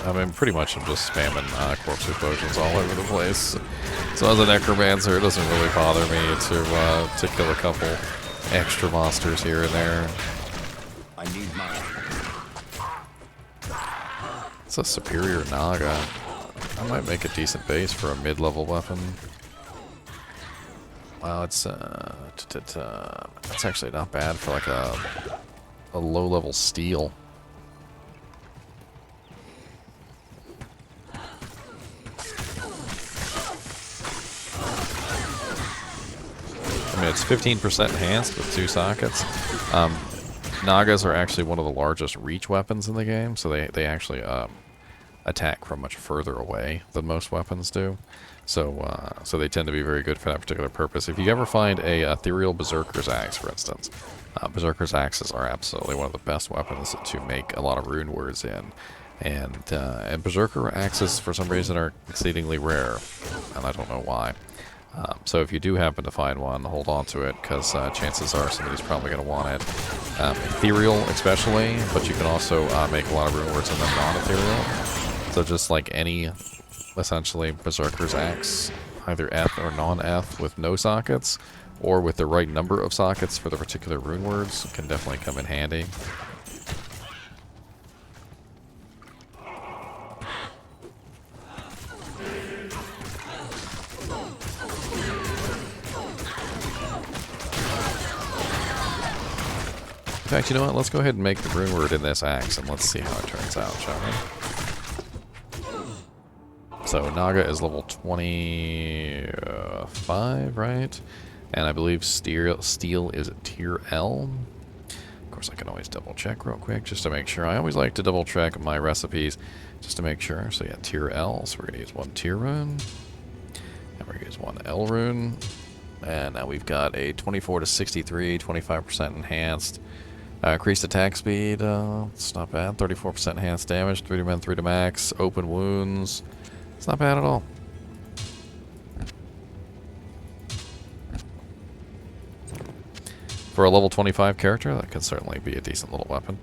I mean, pretty much I'm just spamming corpse explosions all over the place. So as a Necromancer, it doesn't really bother me to kill a couple extra monsters here and there. I need mine. It's a superior Naga. I might make a decent base for a mid-level weapon. Wow, it's actually not bad for like a low-level steel. I mean, it's 15% enhanced with 2 sockets. Nagas are actually one of the largest reach weapons in the game, so they actually attack from much further away than most weapons do. So so they tend to be very good for that particular purpose. If you ever find a ethereal Berserker's Axe, for instance, Berserker's Axes are absolutely one of the best weapons to make a lot of rune words in. And Berserker axes, for some reason, are exceedingly rare, and I don't know why. So if you do happen to find one, hold on to it, because chances are somebody's probably going to want it. Ethereal especially, but you can also make a lot of rune words and then non-ethereal. So just like any, essentially, Berserker's axe, either Eth or non-Eth with no sockets, or with the right number of sockets for the particular rune words, can definitely come in handy. In fact, you know what? Let's go ahead and make the rune word in this axe, and let's see how it turns out, shall we? So, Naga is level 25, right? And I believe steel is tier L. Of course, I can always double check real quick, just to make sure. I always like to double check my recipes, just to make sure. So yeah, tier L, so we're going to use one tier rune. And we're going to use one L rune. And now we've got a 24 to 63, 25% enhanced. Increased attack speed, it's not bad. 34% enhanced damage, 3 to min, 3 to max. Open wounds, it's not bad at all. For a level 25 character, that could certainly be a decent little weapon.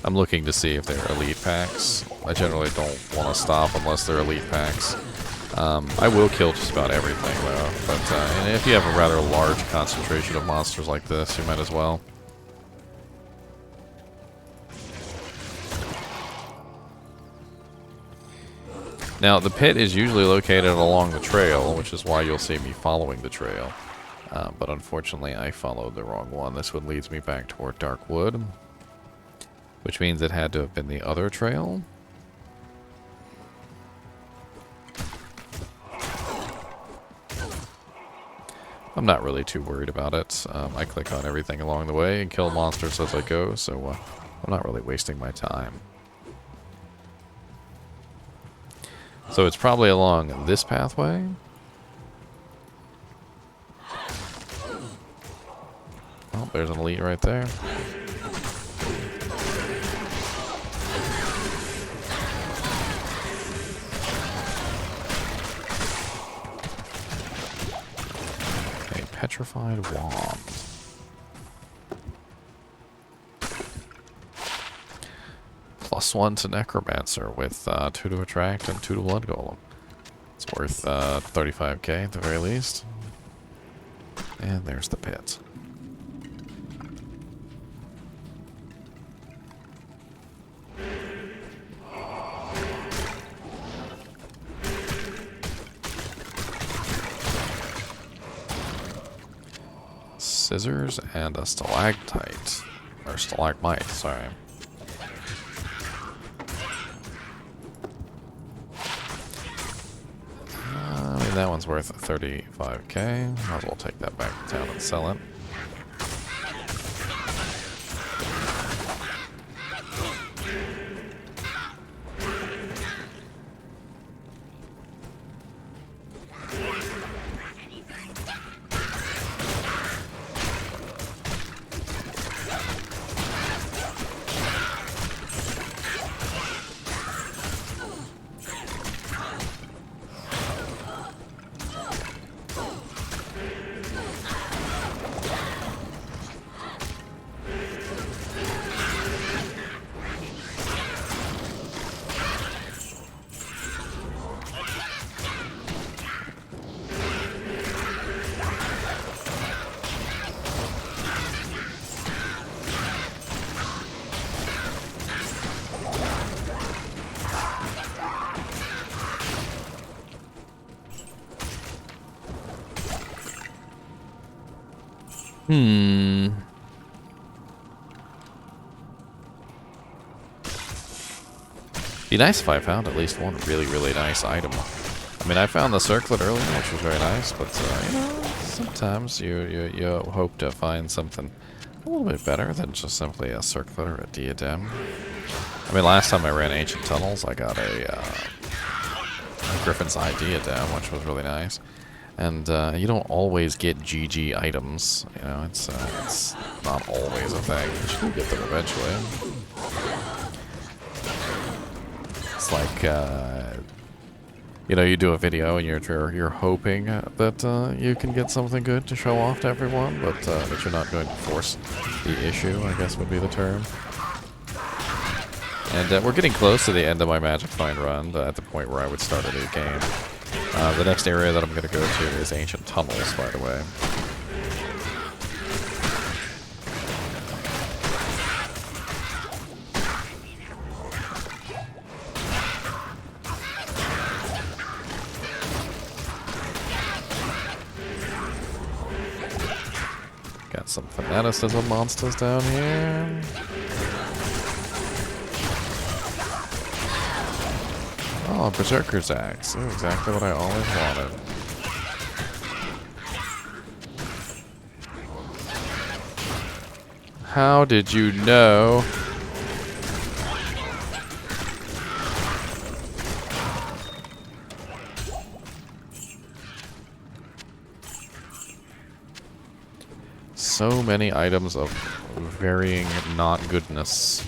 I'm looking to see if they're elite packs. I generally don't want to stop unless they're elite packs. I will kill just about everything, though. But and if you have a rather large concentration of monsters like this, you might as well. Now, the pit is usually located along the trail, which is why you'll see me following the trail. But unfortunately, I followed the wrong one. This one leads me back toward Darkwood, which means it had to have been the other trail. I'm not really too worried about it. I click on everything along the way and kill monsters as I go, so I'm not really wasting my time. So it's probably along this pathway. Oh, there's an elite right there. Petrified wand. +1 to Necromancer with 2 to attract and 2 to blood golem. It's worth 35k at the very least. And there's the pit. Scissors and a stalactite. Or stalagmite, sorry. I mean, that one's worth 35k. Might as well take that back to town and sell it. Be nice if I found at least one really, really nice item. I mean, I found the circlet earlier, which was very nice, but you know, sometimes you hope to find something a little bit better than just simply a circlet or a diadem. I mean, last time I ran Ancient Tunnels, I got a Griffin's Eye diadem, which was really nice. And you don't always get GG items. You know, it's not always a thing. But you do get them eventually. It's like you know, you do a video and you're hoping that you can get something good to show off to everyone, but that you're not going to force the issue, I guess would be the term. And we're getting close to the end of my Magic Find run, at the point where I would start a new game. The next area that I'm going to go to is Ancient Tunnels, by the way. Got some fanaticism monsters down here. Oh, Berserker's Axe. Oh, exactly what I always wanted. How did you know? So many items of varying not goodness.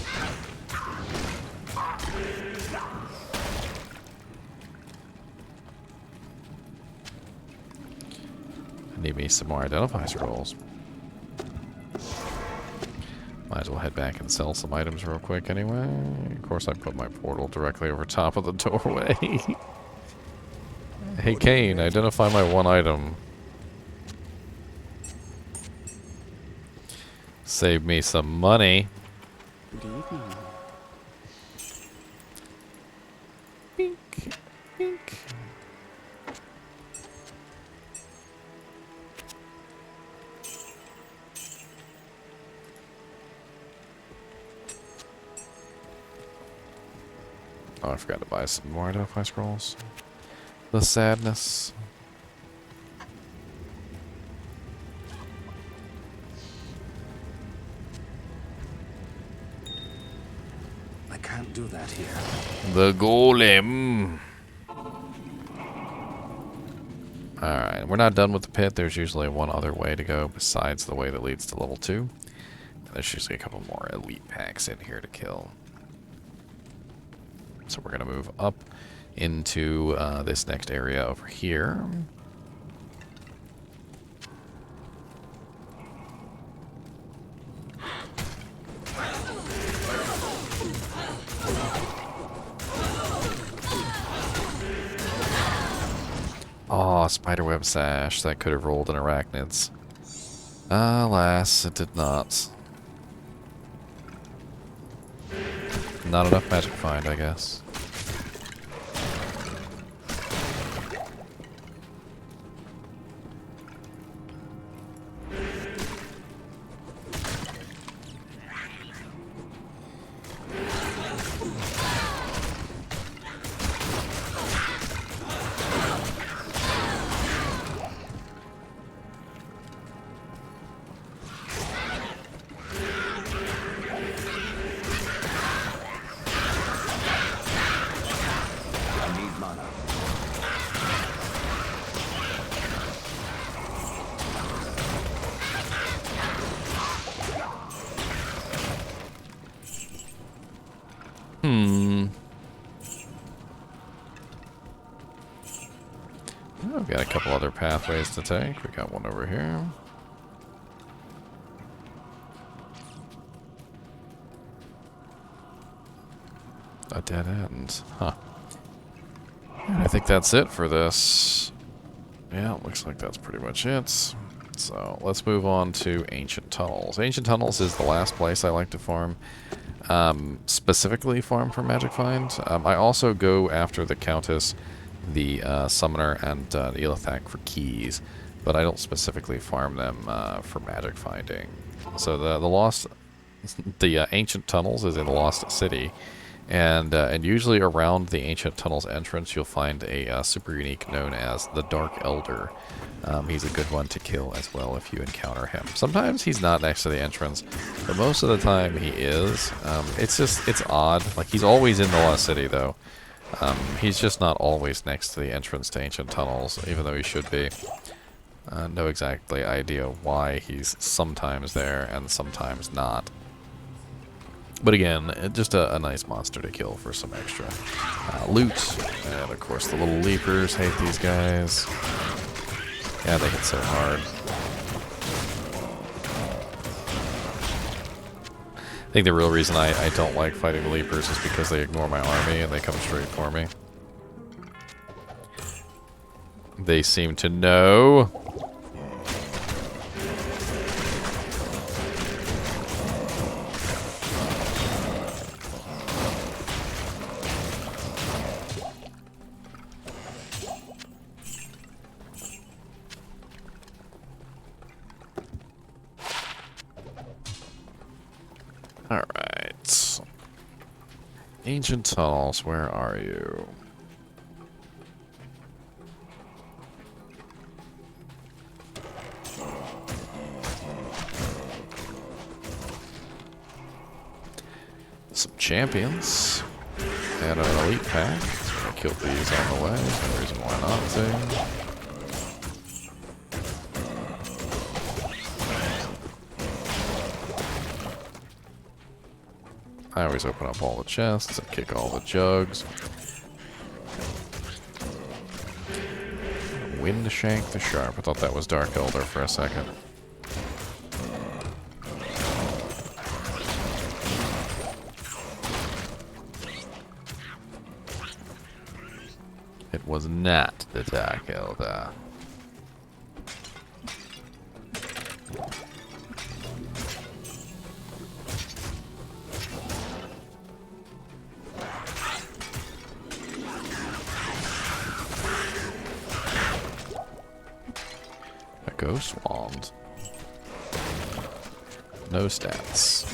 Need me some more identify scrolls. Might as well head back and sell some items real quick anyway. Of course I put my portal directly over top of the doorway. Hey Kane, identify my one item. Save me some money. Good evening. Bink, bink. Oh, I forgot to buy some more identify scrolls. The sadness. I can't do that here. The golem. Alright, we're not done with the pit. There's usually one other way to go besides the way that leads to level 2. And there's usually a couple more elite packs in here to kill. So we're going to move up into this next area over here. Oh, spiderweb sash. That could have rolled in arachnids. Alas, it did not. Not enough magic find, I guess. Oh, we've got a couple other pathways to take. We got one over here. A dead end. Huh. And I think that's it for this. Yeah, looks like that's pretty much it. So let's move on to Ancient Tunnels. Ancient Tunnels is the last place I like to farm. Specifically farm for Magic Find. I also go after the Countess, the Summoner, and the Nihlathak for keys, but I don't specifically farm them for Magic Finding. So the Ancient Tunnels is in the Lost City, and usually around the Ancient Tunnels entrance you'll find a super unique known as the Dark Elder. He's a good one to kill as well if you encounter him. Sometimes he's not next to the entrance, but most of the time he is. It's odd. Like, he's always in the Lost City though. He's just not always next to the entrance to Ancient Tunnels, even though he should be. No exactly idea why he's sometimes there and sometimes not. But again, just a nice monster to kill for some extra loot. And of course the little leapers, hate these guys. Yeah, they hit so hard. I think the real reason I don't like fighting the leapers is because they ignore my army and they come straight for me. They seem to know. Alright. Ancient Tunnels, where are you? Some champions. And an elite pack. I killed these on the way. No reason why not to. I always open up all the chests and kick all the jugs. Wind Shenk the Sharp. I thought that was Dark Elder for a second. It was not the Dark Elder. Ghost Wand. No stats.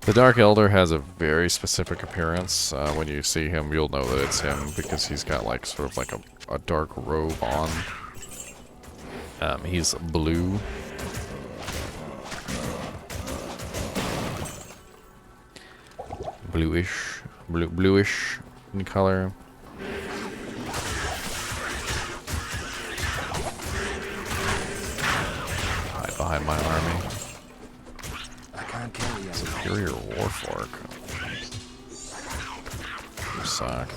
The Dark Elder has a very specific appearance. When you see him, you'll know that it's him because he's got like sort of like a dark robe on. He's blue. Bluish in color. Hide behind my army. I can't carry you. Superior Warfork. You suck.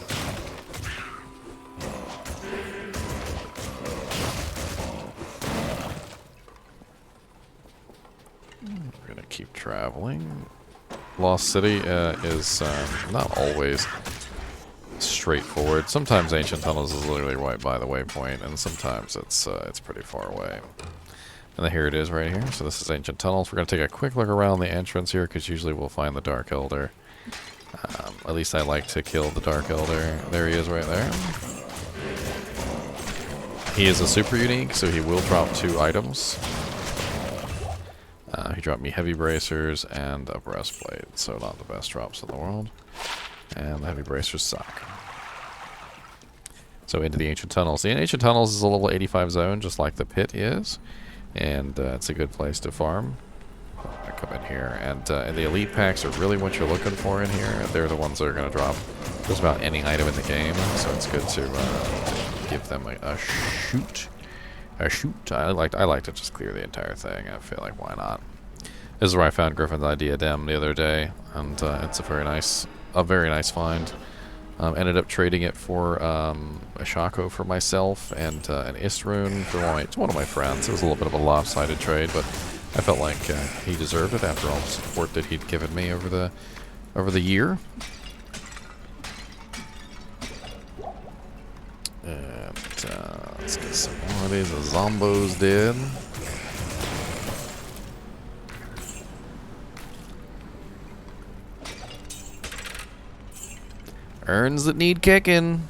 We're gonna keep traveling. Lost City is not always straightforward. Sometimes Ancient Tunnels is literally right by the waypoint, and sometimes it's pretty far away. And then here it is right here. So this is Ancient Tunnels. We're going to take a quick look around the entrance here, because usually we'll find the Dark Elder. At least I like to kill the Dark Elder. There he is right there. He is a super unique, so he will drop 2 items. He dropped me heavy bracers and a breastplate, so not the best drops in the world. And the heavy bracers suck. So into the Ancient Tunnels. The Ancient Tunnels is a level 85 zone, just like the pit is. And it's a good place to farm. I come in here, and the elite packs are really what you're looking for in here. They're the ones that are going to drop just about any item in the game, so it's good to give them a shoot. A shoot. I like to just clear the entire thing. I feel like, why not? This is where I found Griffin's idea dem the other day, and it's a very nice find. Ended up trading it for a Shako for myself and an Istrune for one of my friends. It was a little bit of a lopsided trade, but I felt like he deserved it after all the support that he'd given me over the year. And let's get some more of these zombos dead. Urns that need kicking.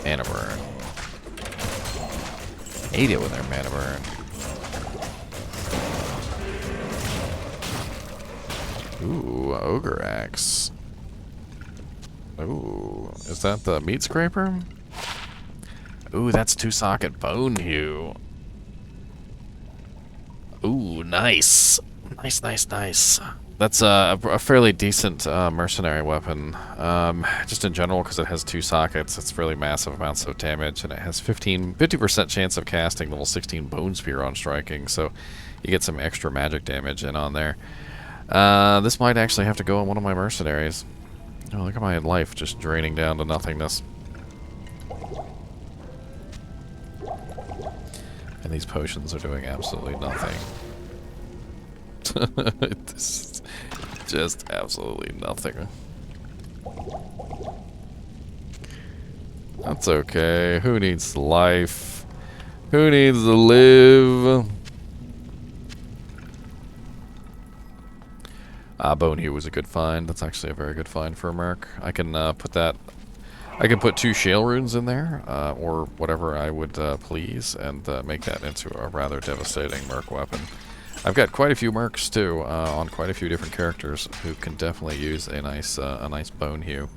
Mana burn. Ate it with their mana burn. Ooh, Ogre Axe. Ooh, is that the meat scraper? Ooh, that's 2-socket bone hew. Ooh, nice. Nice, nice, nice. That's a fairly decent mercenary weapon. Just in general, because it has 2 sockets, it's really massive amounts of damage, and it has 50% chance of casting level 16 Bone Spear on striking, so you get some extra magic damage in on there. This might actually have to go on one of my mercenaries. Oh, look at my life just draining down to nothingness. And these potions are doing absolutely nothing. It's just absolutely nothing. That's okay. Who needs life? Who needs to live? Bone Hew was a good find. That's actually a very good find for a merc. I can put that. I can put 2 shale runes in there, or whatever I would please, and make that into a rather devastating merc weapon. I've got quite a few mercs too, on quite a few different characters who can definitely use a nice Bone Hew.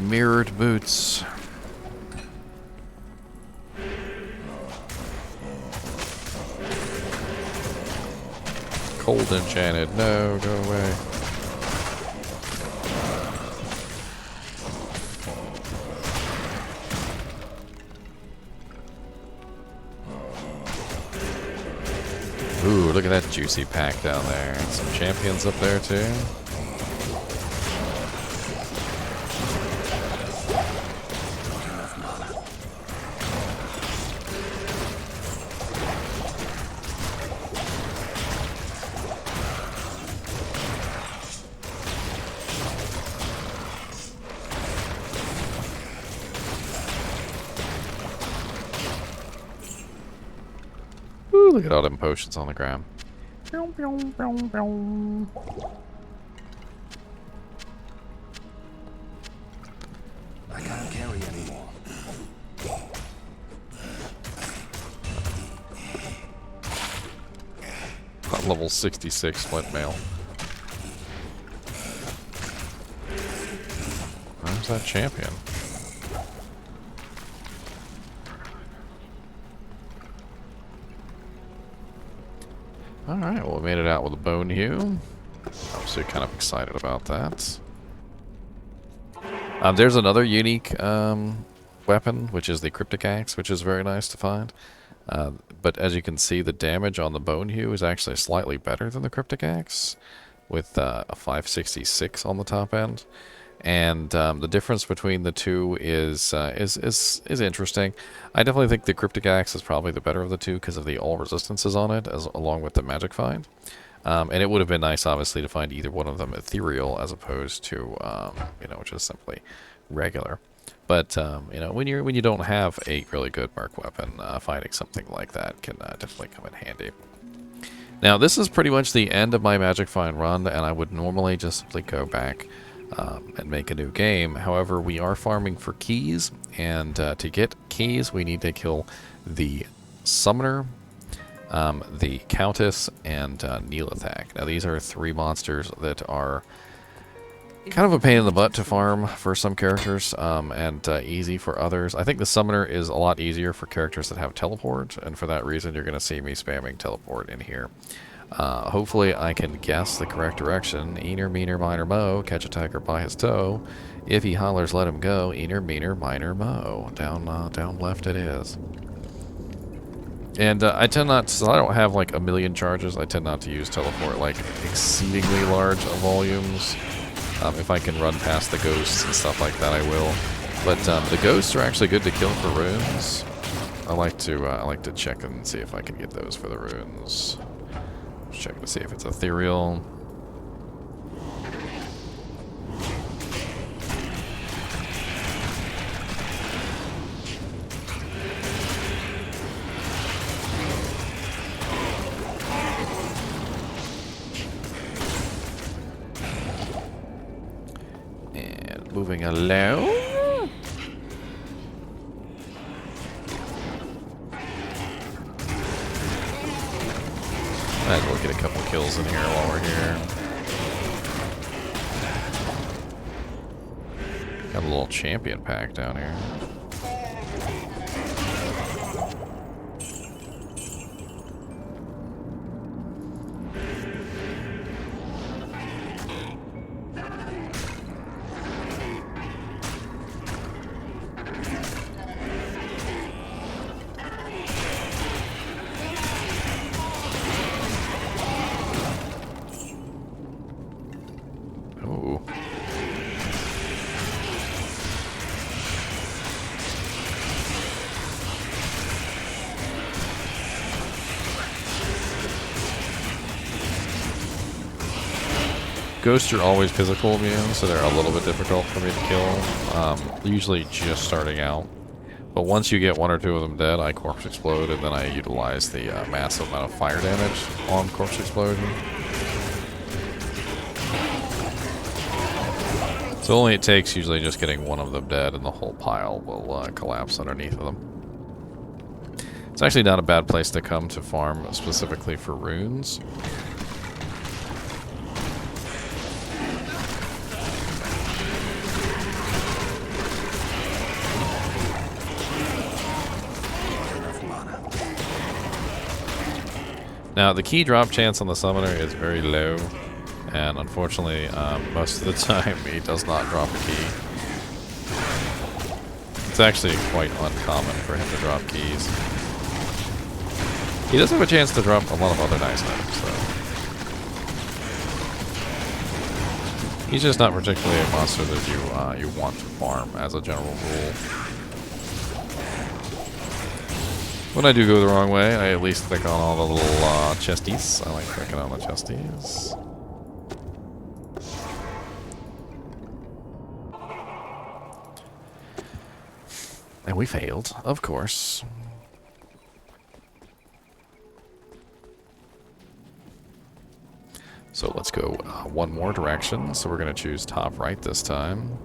Mirrored boots. Cold enchanted. No, go away. Ooh, look at that juicy pack down there. And some champions up there too. Look at all them potions on the ground. I can't carry anymore. Level 66 flint mail. Where's that champion? Alright, well we made it out with a Bone Hew. Obviously kind of excited about that. There's another unique weapon, which is the Cryptic Axe, which is very nice to find. But as you can see, the damage on the Bone Hew is actually slightly better than the Cryptic Axe, with a 566 on the top end. And the difference between the two is interesting. I definitely think the Cryptic Axe is probably the better of the two because of the all resistances on it, along with the magic find. And it would have been nice, obviously, to find either one of them ethereal as opposed to, just simply regular. But when you don't have a really good merc weapon, finding something like that can definitely come in handy. Now, this is pretty much the end of my magic find run, and I would normally just simply go back and make a new game. However, we are farming for keys, and to get keys, we need to kill the Summoner, the Countess, and Nihlathak. Now, these are 3 monsters that are kind of a pain in the butt to farm for some characters, and easy for others. I think the Summoner is a lot easier for characters that have teleport, and for that reason, you're going to see me spamming teleport in here. Hopefully I can guess the correct direction. Eaner, meaner, miner, mo. Catch a tiger by his toe. If he hollers, let him go. Eaner, meaner, miner, mo. Down left it is. And I tend not to, so I don't have like a million charges. I tend not to use teleport like exceedingly large volumes. If I can run past the ghosts and stuff like that, I will. But the ghosts are actually good to kill for runes. I like to check and see if I can get those for the runes. Check to see if it's ethereal. And moving along. Might as well get a couple kills in here while we're here. Got a little champion pack down here. Ooh. Ghosts are always physical immune, so they're a little bit difficult for me to kill. Usually just starting out. But once you get one or two of them dead, I corpse explode, and then I utilize the massive amount of fire damage on corpse explosion. So only it takes usually just getting one of them dead, and the whole pile will collapse underneath of them. It's actually not a bad place to come to farm specifically for runes. Now, the key drop chance on the summoner is very low, and unfortunately, most of the time, he does not drop a key. It's actually quite uncommon for him to drop keys. He does have a chance to drop a lot of other nice items, though. He's just not particularly a monster that you want to farm, as a general rule. When I do go the wrong way, I at least click on all the little chesties. I like clicking on the chesties. And we failed, of course. So let's go one more direction. So we're going to choose top right this time.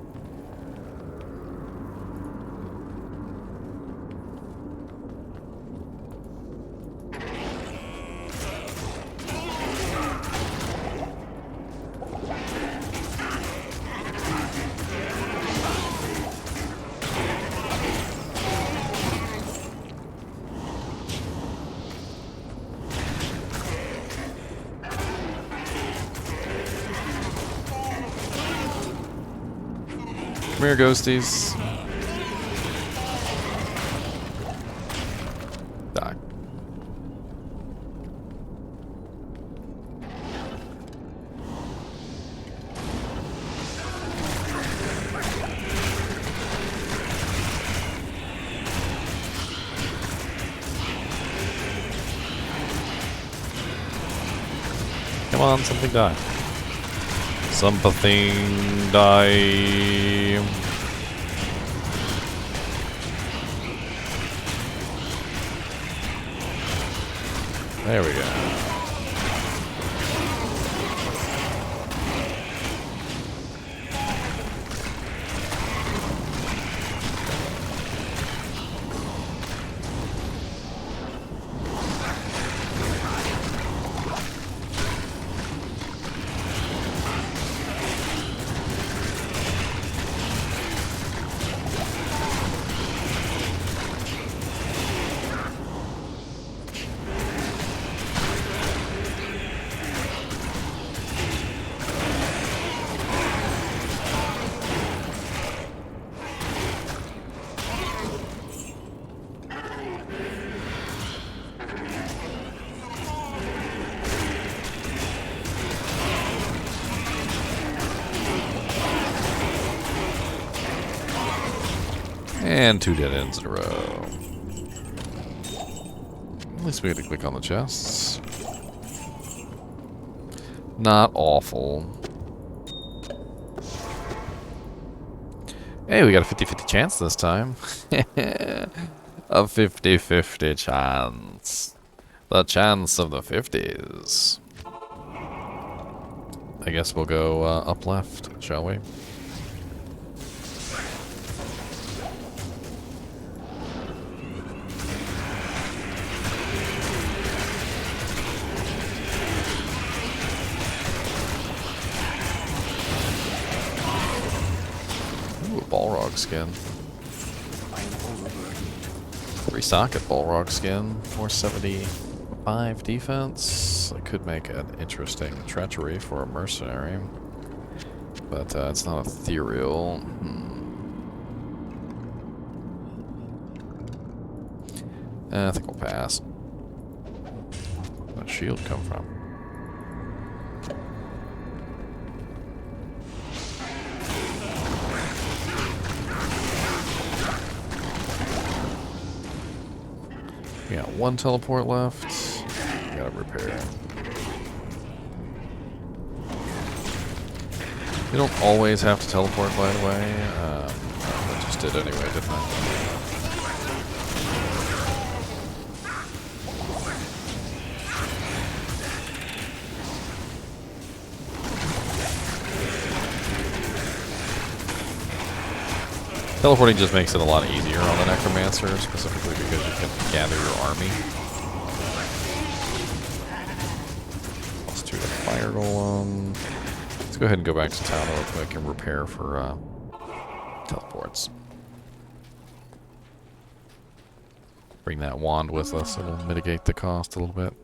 Come here, ghosties. Die. Come on, something die. Something die. There we go. And 2 dead ends in a row. At least we had to click on the chests. Not awful. Hey, we got a 50-50 chance this time. A 50-50 chance. The chance of the 50s. I guess we'll go up left, shall we? Balrog skin. I am overburdened. 3 socket Balrog skin, 475 defense. I could make an interesting treachery for a mercenary, but it's not ethereal. I think we'll pass. Where'd that shield come from? We got 1 teleport left. We gotta repair. You don't always have to teleport, by the way. I just did anyway, didn't I? Teleporting just makes it a lot easier on the Necromancer, specifically because you can gather your army. Let's do the Fire Golem. Let's go ahead and go back to town real quick and repair for teleports. Bring that wand with us, it'll mitigate the cost a little bit.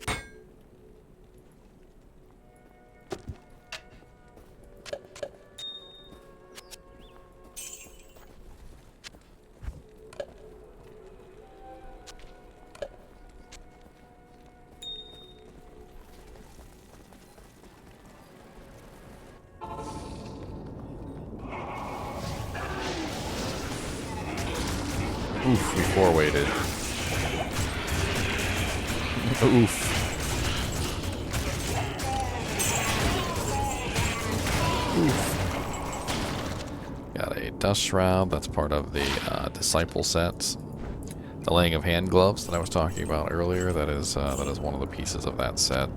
Oof, we 4-weighted. Oof. Oof. Got a dust shroud, that's part of the disciple sets. The laying of hand gloves that I was talking about earlier, that is one of the pieces of that set.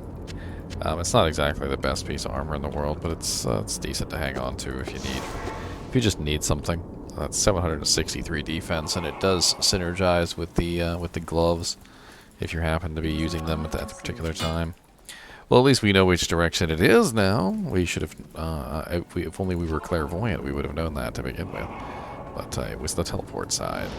It's not exactly the best piece of armor in the world, but it's decent to hang on to if you just need something. That's 763 defense, and it does synergize with the gloves if you happen to be using them at that particular time. Well, at least we know which direction it is now. We should have, if only we were clairvoyant, we would have known that to begin with. But it was the teleport side.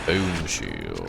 Boom shield.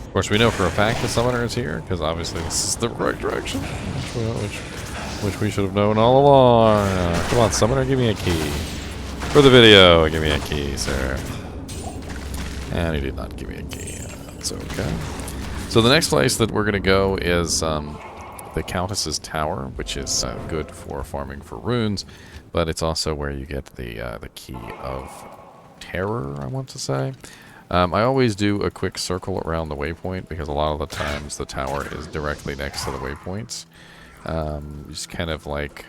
Of course, we know for a fact the summoner is here, because obviously this is the right direction, which we should have known all along. Come on, summoner, give me a key. For the video, give me a key, sir. And he did not give me a key. That's okay. So the next place that we're going to go is the Countess's Tower, which is good for farming for runes, but it's also where you get the Key of Terror, I want to say. I always do a quick circle around the waypoint because a lot of the times the tower is directly next to the waypoints. Just kind of like,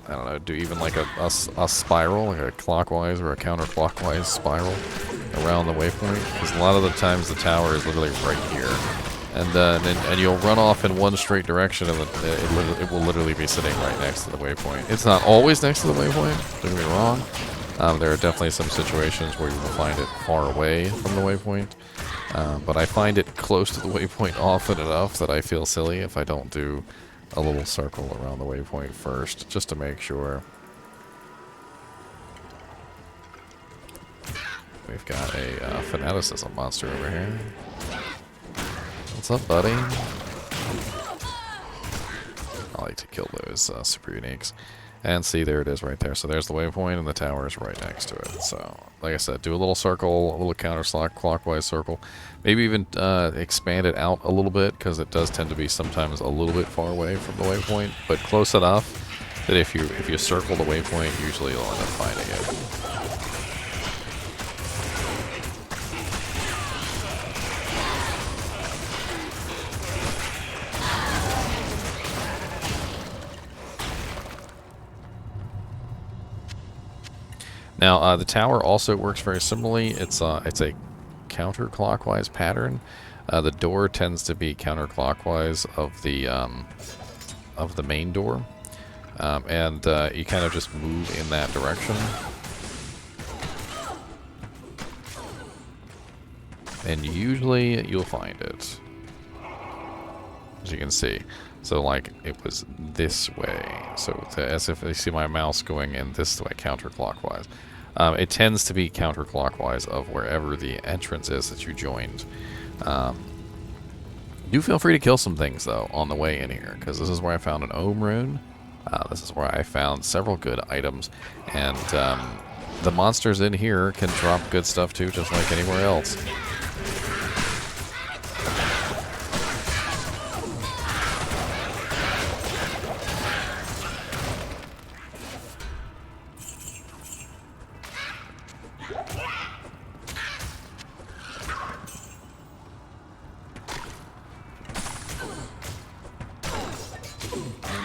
I don't know, do even like a spiral, like a clockwise or a counterclockwise spiral around the waypoint. Because a lot of the times the tower is literally right here. And you'll run off in one straight direction, and it will literally be sitting right next to the waypoint. It's not always next to the waypoint, don't get me wrong. There are definitely some situations where you will find it far away from the waypoint. But I find it close to the waypoint often enough that I feel silly if I don't do a little circle around the waypoint first, just to make sure. We've got a fanaticism monster over here. What's up, buddy? I like to kill those super uniques. And see, there it is right there. So there's the waypoint, and the tower is right next to it. So, like I said, do a little circle, a little counter-clockwise circle. Maybe even expand it out a little bit, because it does tend to be sometimes a little bit far away from the waypoint, but close enough that if you circle the waypoint, usually you'll end up finding it. Now, the tower also works very similarly. It's a counterclockwise pattern. The door tends to be counterclockwise of the main door, and you kind of just move in that direction. And usually you'll find it, as you can see. So, like, it was this way. So, as if you see my mouse going in this way, counterclockwise. It tends to be counterclockwise of wherever the entrance is that you joined. Do feel free to kill some things, though, on the way in here, because this is where I found an Ohm rune. This is where I found several good items. And the monsters in here can drop good stuff, too, just like anywhere else.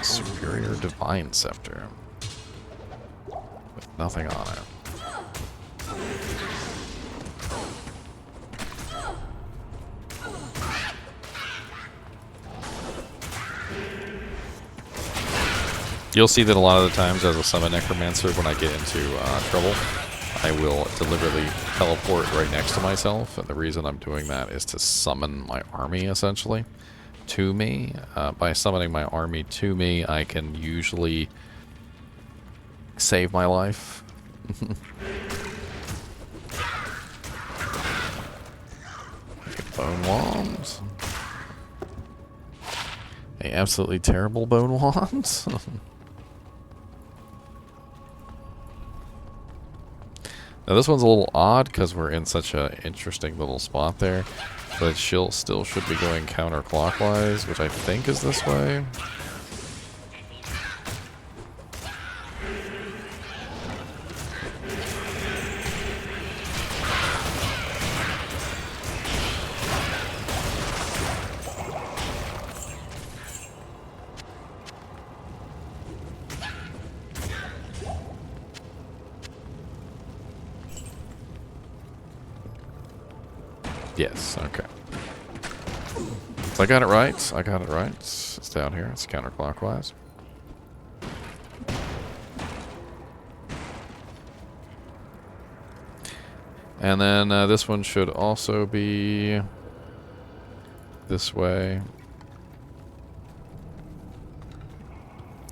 Superior Divine Scepter with nothing on it. You'll see that a lot of the times as a summon Necromancer, when I get into trouble, I will deliberately teleport right next to myself, and the reason I'm doing that is to summon my army, essentially, to me. By summoning my army to me, I can usually save my life. Bone wands. A absolutely terrible bone wands. Now this one's a little odd because we're in such an interesting little spot there. But it still should be going counterclockwise, which I think is this way. Yes, okay. So I got it right. I got it right. It's down here. It's counterclockwise. And then this one should also be this way.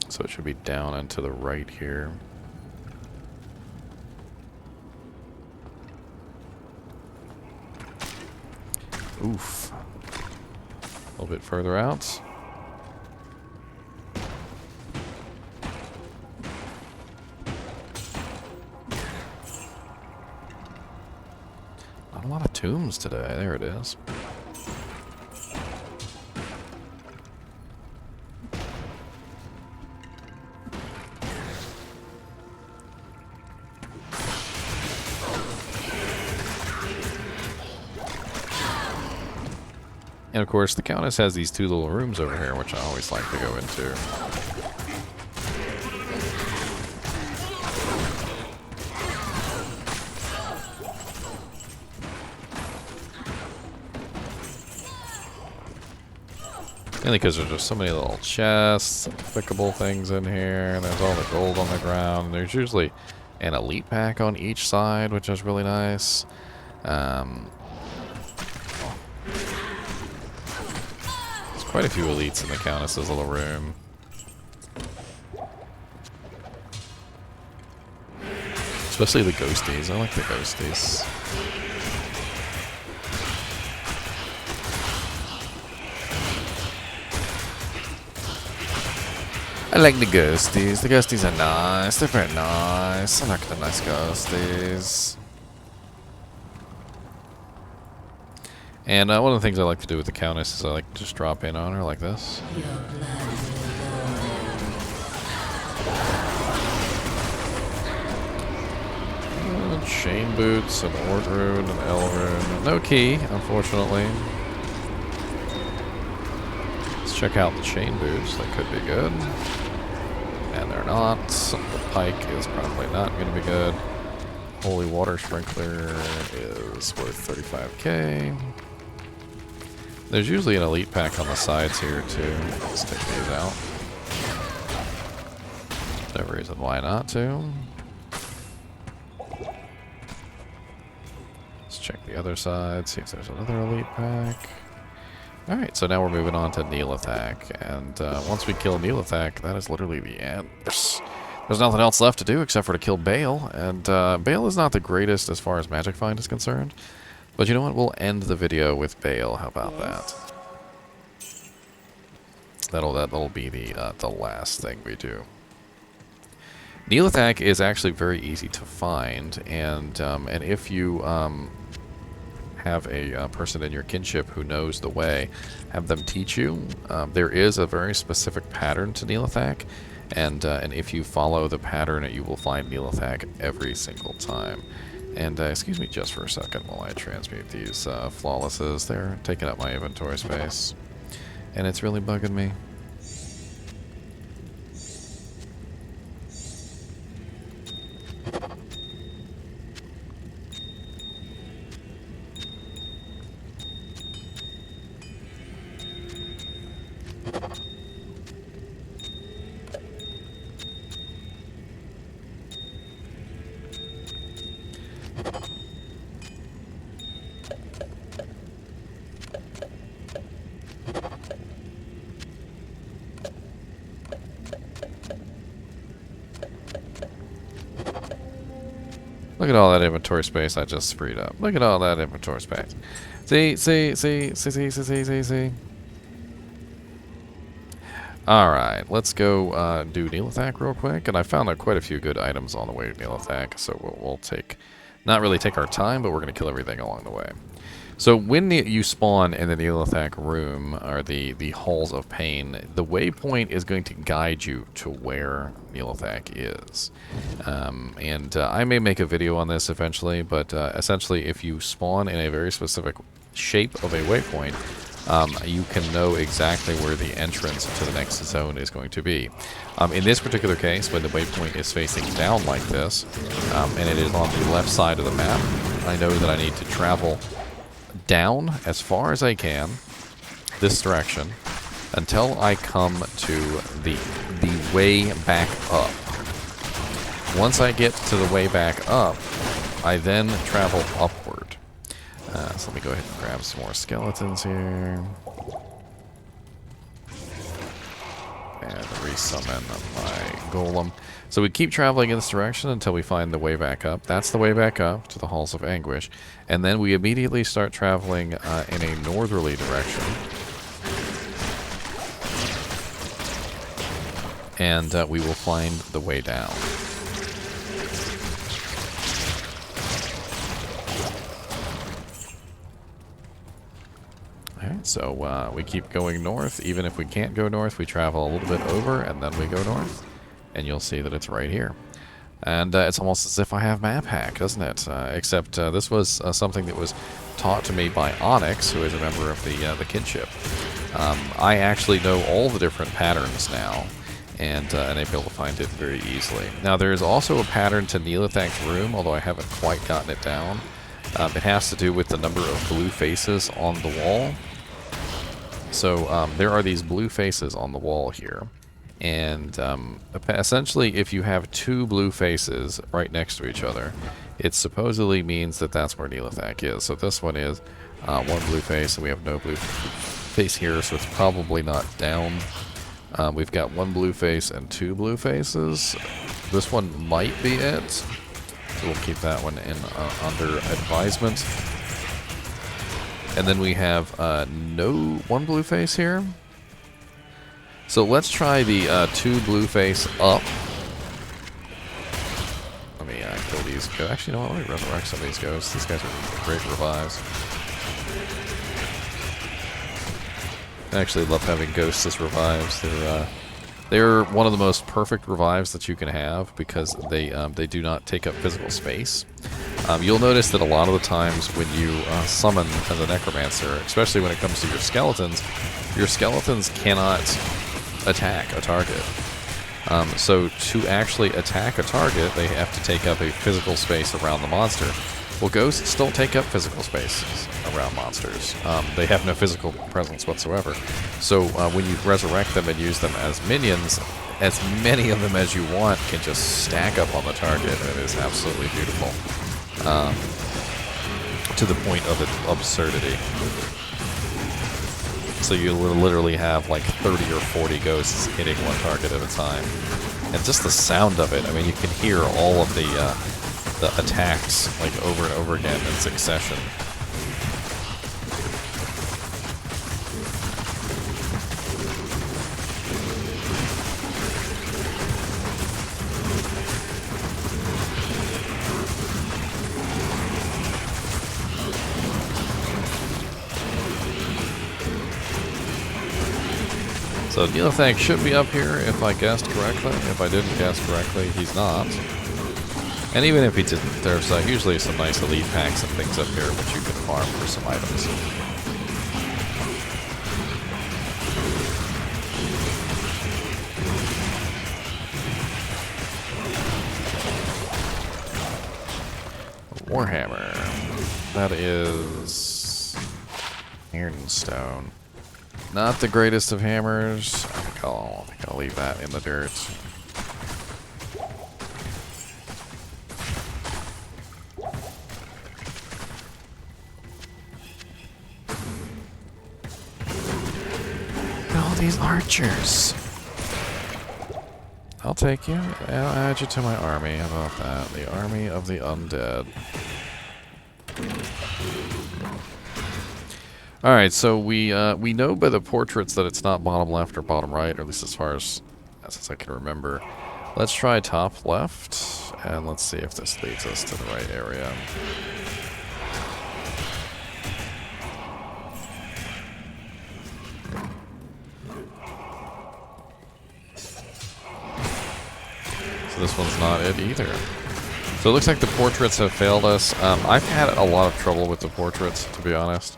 So it should be down and to the right here. Oof. A little bit further out. Not a lot of tombs today. There it is. And of course, the Countess has these two little rooms over here, which I always like to go into. Mainly because there's just so many little chests, and clickable things in here, and there's all the gold on the ground. There's usually an elite pack on each side, which is really nice. There's quite a few elites in the Countess's little room. Especially the ghosties. I like the ghosties. I like the ghosties. The ghosties are nice. They're very nice. I like the nice ghosties. And one of the things I like to do with the Countess is I like to just drop in on her like this. Chain boots, an Ord rune, an L rune. No key, unfortunately. Let's check out the chain boots. They could be good. And they're not. The pike is probably not going to be good. Holy water sprinkler is worth 35k. There's usually an elite pack on the sides here too. Let's take these out. No reason why not to. Let's check the other side, see if there's another elite pack. Alright, so now we're moving on to Nihlathak, and once we kill Nihlathak, that is literally the end. There's nothing else left to do except for to kill Baal, and Baal is not the greatest as far as Magic Find is concerned, but you know what, we'll end the video with Baal, how about that? That'll be the last thing we do. Nihlathak is actually very easy to find, and if you have a person in your kinship who knows the way, have them teach you. There is a very specific pattern to Nihlathak, and if you follow the pattern, you will find Nihlathak every single time. And excuse me just for a second while I transmute these flawlesses. They're taking up my inventory space, and it's really bugging me. Look at all that inventory space I just freed up. Look at all that inventory space. See. Alright, let's go do Nihlathak real quick. And I found quite a few good items on the way to Nihlathak, so we'll not really take our time, but we're going to kill everything along the way. So when you spawn in the Nihlathak room, or the Halls of Pain, the waypoint is going to guide you to where Nihlathak is. I may make a video on this eventually, but essentially if you spawn in a very specific shape of a waypoint, you can know exactly where the entrance to the next zone is going to be. In this particular case, when the waypoint is facing down like this, and it is on the left side of the map, I know that I need to travel down as far as I can, this direction, until I come to the way back up. Once I get to the way back up, I then travel upward. So let me go ahead and grab some more skeletons here. And resummon my golem. So we keep traveling in this direction until we find the way back up. That's the way back up to the Halls of Anguish. And then we immediately start traveling in a northerly direction. And we will find the way down. Alright, so we keep going north. Even if we can't go north, we travel a little bit over, and then we go north. And you'll see that it's right here. And it's almost as if I have map hack, doesn't it? Except this was something that was taught to me by Onyx, who is a member of the kinship. I actually know all the different patterns now, and I'm able to find it very easily. Now, there is also a pattern to Nihlathak's room, although I haven't quite gotten it down. It has to do with the number of blue faces on the wall. So there are these blue faces on the wall here. And essentially, if you have two blue faces right next to each other, it supposedly means that that's where Nihlathak is. So this one is one blue face, and we have no blue face here, so it's probably not down. We've got one blue face and two blue faces. This one might be it. So we'll keep that one in under advisement. And then we have one blue face here. So let's try the two blue face up. Let me kill these. Actually, you know what? Let me resurrect some of these ghosts. These guys are great revives. I actually love having ghosts as revives. They're one of the most perfect revives that you can have because they do not take up physical space. You'll notice that a lot of the times when you summon as a Necromancer, especially when it comes to your skeletons cannot attack a target. So to actually attack a target, they have to take up a physical space around the monster. Well, ghosts don't take up physical spaces around monsters. They have no physical presence whatsoever. So when you resurrect them and use them as minions, as many of them as you want can just stack up on the target, and it is absolutely beautiful. To the point of its absurdity. So you literally have like 30 or 40 ghosts hitting one target at a time. And just the sound of it, I mean, you can hear all of the attacks like over and over again in succession. So Nihlathak should be up here if I guessed correctly. If I didn't guess correctly, he's not. And even if he didn't, there's usually some nice elite packs and things up here which you can farm for some items. Warhammer. That is Ironstone. Not the greatest of hammers. I think I'll leave that in the dirt. All these archers. I'll take you. I'll add you to my army. How about that? The army of the undead. Alright, so we know by the portraits that it's not bottom left or bottom right, or at least as far as I can remember. Let's try top left, and let's see if this leads us to the right area. So this one's not it either. So it looks like the portraits have failed us. I've had a lot of trouble with the portraits, to be honest.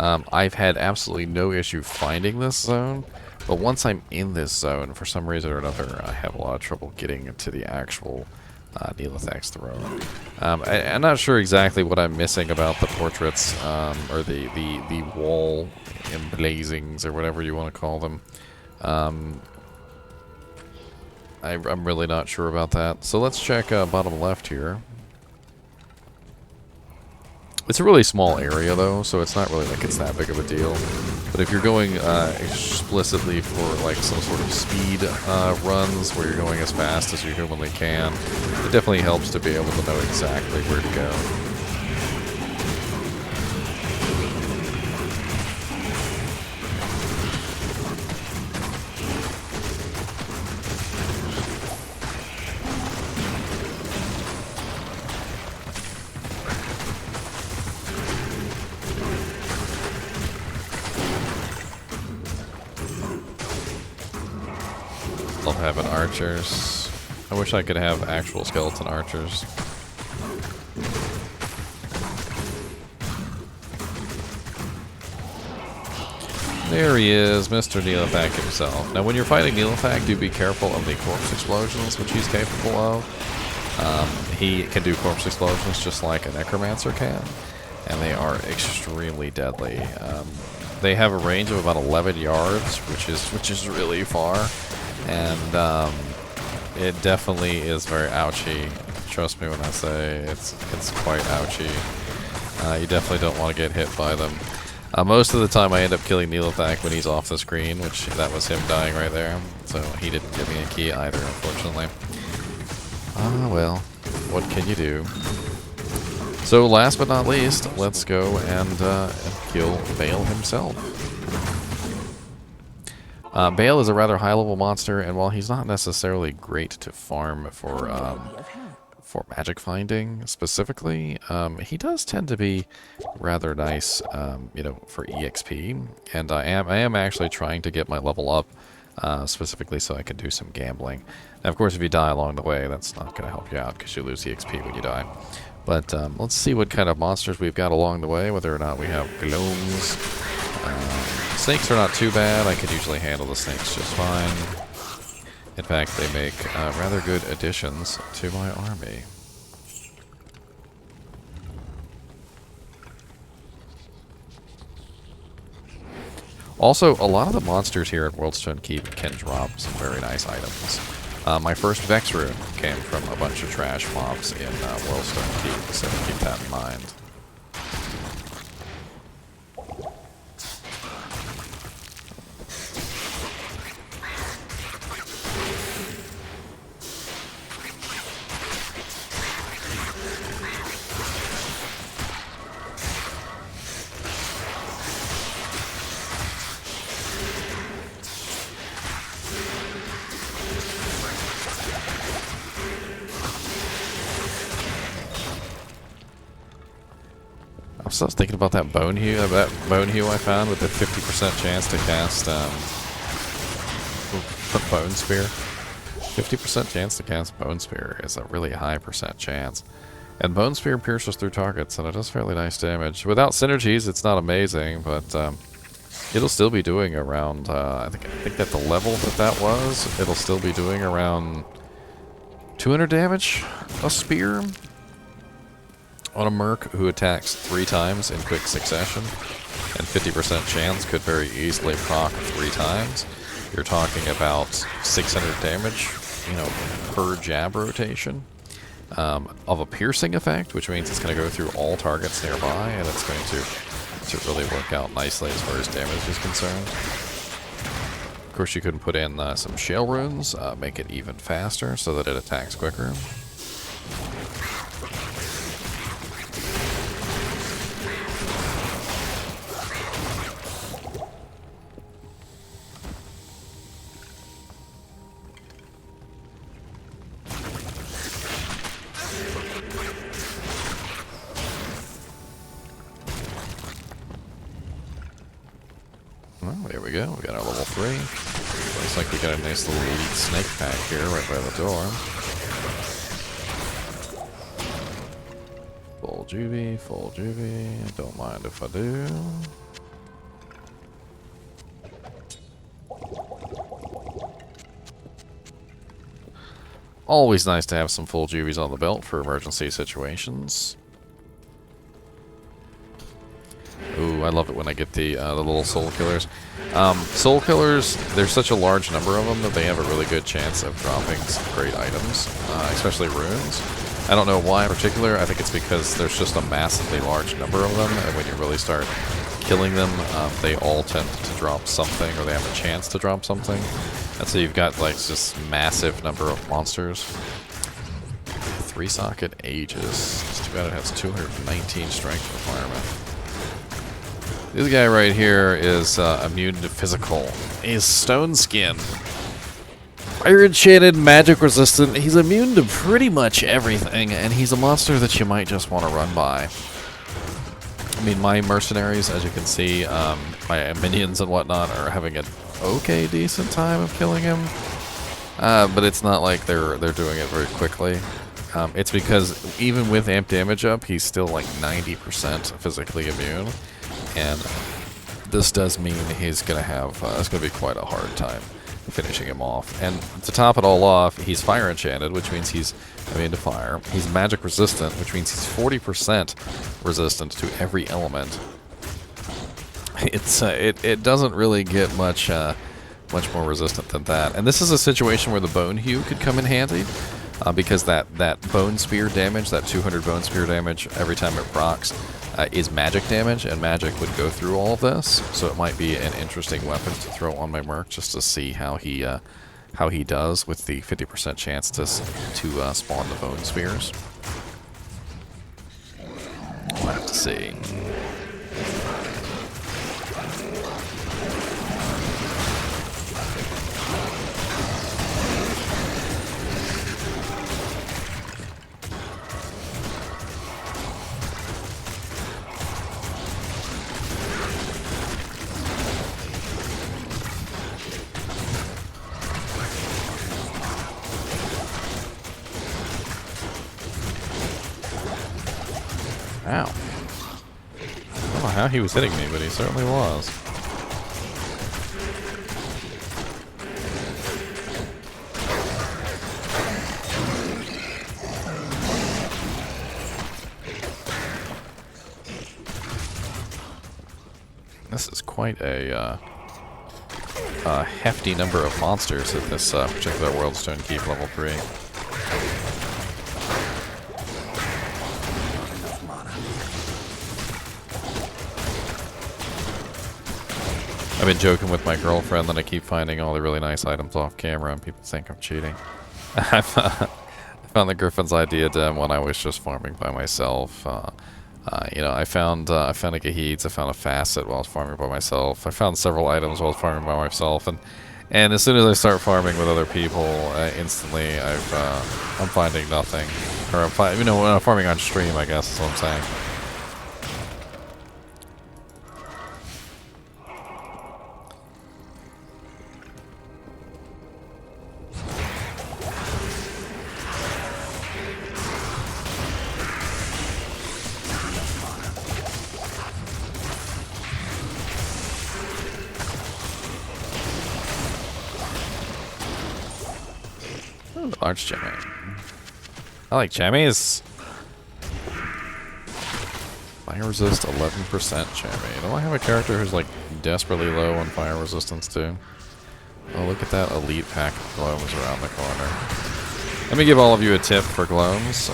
I've had absolutely no issue finding this zone, but once I'm in this zone, for some reason or another, I have a lot of trouble getting to the actual Nihlathak's throne. I'm not sure exactly what I'm missing about the portraits, or the wall emblazings, or whatever you want to call them. I'm really not sure about that. So let's check bottom left here. It's a really small area, though, so it's not really like it's that big of a deal. But if you're going explicitly for like some sort of speed runs where you're going as fast as you humanly can, it definitely helps to be able to know exactly where to go. Love having archers. I wish I could have actual skeleton archers. There he is, Mr. Nihlathak himself. Now when you're fighting Nihlathak, do be careful of the corpse explosions, which he's capable of. He can do corpse explosions just like a Necromancer can, and they are extremely deadly. they have a range of about 11 yards, which is really far, and it definitely is very ouchy. Trust me when I say it's quite ouchy. You definitely don't want to get hit by them. Most of the time I end up killing Nihlathak when he's off the screen, which that was him dying right there. So he didn't give me a key either, unfortunately. Ah, well, what can you do? So last but not least, let's go and kill Baal himself. Baal is a rather high-level monster, and while he's not necessarily great to farm for magic finding specifically, he does tend to be rather nice, you know, for EXP. And I am actually trying to get my level up, specifically so I can do some gambling. Now, of course, if you die along the way, that's not going to help you out because you lose EXP when you die. But let's see what kind of monsters we've got along the way, whether or not we have gnomes. Snakes are not too bad. I could usually handle the snakes just fine. In fact, they make rather good additions to my army. Also, a lot of the monsters here at Worldstone Keep can drop some very nice items. My first Vex rune came from a bunch of trash mobs in Worldstone Keep, so keep that in mind. I was thinking about that bone hue I found with the 50% chance to cast bone spear. 50% chance to cast bone spear is a really high percent chance, and bone spear pierces through targets, and it does fairly nice damage. Without synergies, it's not amazing, but it'll still be doing around. I think at the level that was, it'll still be doing around 200 damage a spear. On a merc who attacks 3 times in quick succession, and 50% chance could very easily proc 3 times, you're talking about 600 damage, you know, per jab rotation, of a piercing effect, which means it's going to go through all targets nearby, and it's going to really work out nicely as far as damage is concerned. Of course, you can put in some shale runes, make it even faster so that it attacks quicker. Well, there we go. We got our level 3. Looks like we got a nice little elite snake pack here right by the door. Full juvie, full juvie. Don't mind if I do. Always nice to have some full juvies on the belt for emergency situations. Ooh, I love it when I get the little soul killers. Soul killers, there's such a large number of them that they have a really good chance of dropping some great items, especially runes. I don't know why in particular. I think it's because there's just a massively large number of them, and when you really start killing them, they all tend to drop something, or they have a chance to drop something. And so you've got like this massive number of monsters. 3-socket Aegis. It's too bad it has 219 strength requirement. This guy right here is immune to physical. He's stone skin. Fire enchanted, magic resistant. He's immune to pretty much everything, and he's a monster that you might just want to run by. I mean, my mercenaries, as you can see, my minions and whatnot are having an okay decent time of killing him, but it's not like they're doing it very quickly. It's because even with amp damage up, he's still like 90% physically immune. And this does mean he's going to have, it's going to be quite a hard time finishing him off. And to top it all off, he's fire enchanted, which means he's immune to fire. He's magic resistant, which means he's 40% resistant to every element. it doesn't really get much much more resistant than that. And this is a situation where the Bone Hew could come in handy, because that Bone Spear damage, that 200 Bone Spear damage every time it procs, is magic damage, and magic would go through all of this. So it might be an interesting weapon to throw on my Merc just to see how he does with the 50% chance to spawn the Bone Spears. We'll have to see. Ow. I don't know how he was hitting me, but he certainly was. This is quite a hefty number of monsters at this particular Worldstone Keep level 3. I've been joking with my girlfriend that I keep finding all the really nice items off camera and people think I'm cheating. I found the Griffin's idea dim when I was just farming by myself. You know, I found a Gaheeds, I found a Facet while I was farming by myself. I found several items while I was farming by myself, and as soon as I start farming with other people, instantly I'm finding nothing. Or you know, when I'm farming on stream, I guess is what I'm saying. Large Jemmy. I like Jemmies. Fire resist 11% Jemmy. Don't I have a character who's like desperately low on fire resistance too? Oh, look at that elite pack of Gloams around the corner. Let me give all of you a tip for Gloams.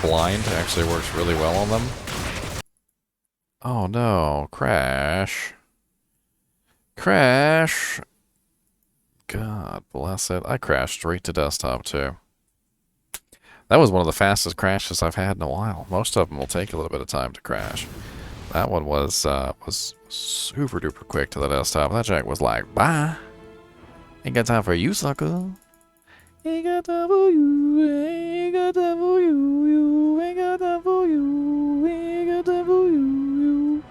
Blind actually works really well on them. Oh no, crash. Crash. God bless it. I crashed straight to desktop too. That was one of the fastest crashes I've had in a while. Most of them will take a little bit of time to crash. That one was super duper quick to the desktop. That jack was like, bye. Ain't got time for you, sucker. Ain't got time for you. Ain't got time for you. You ain't got time for you. Ain't got time for you.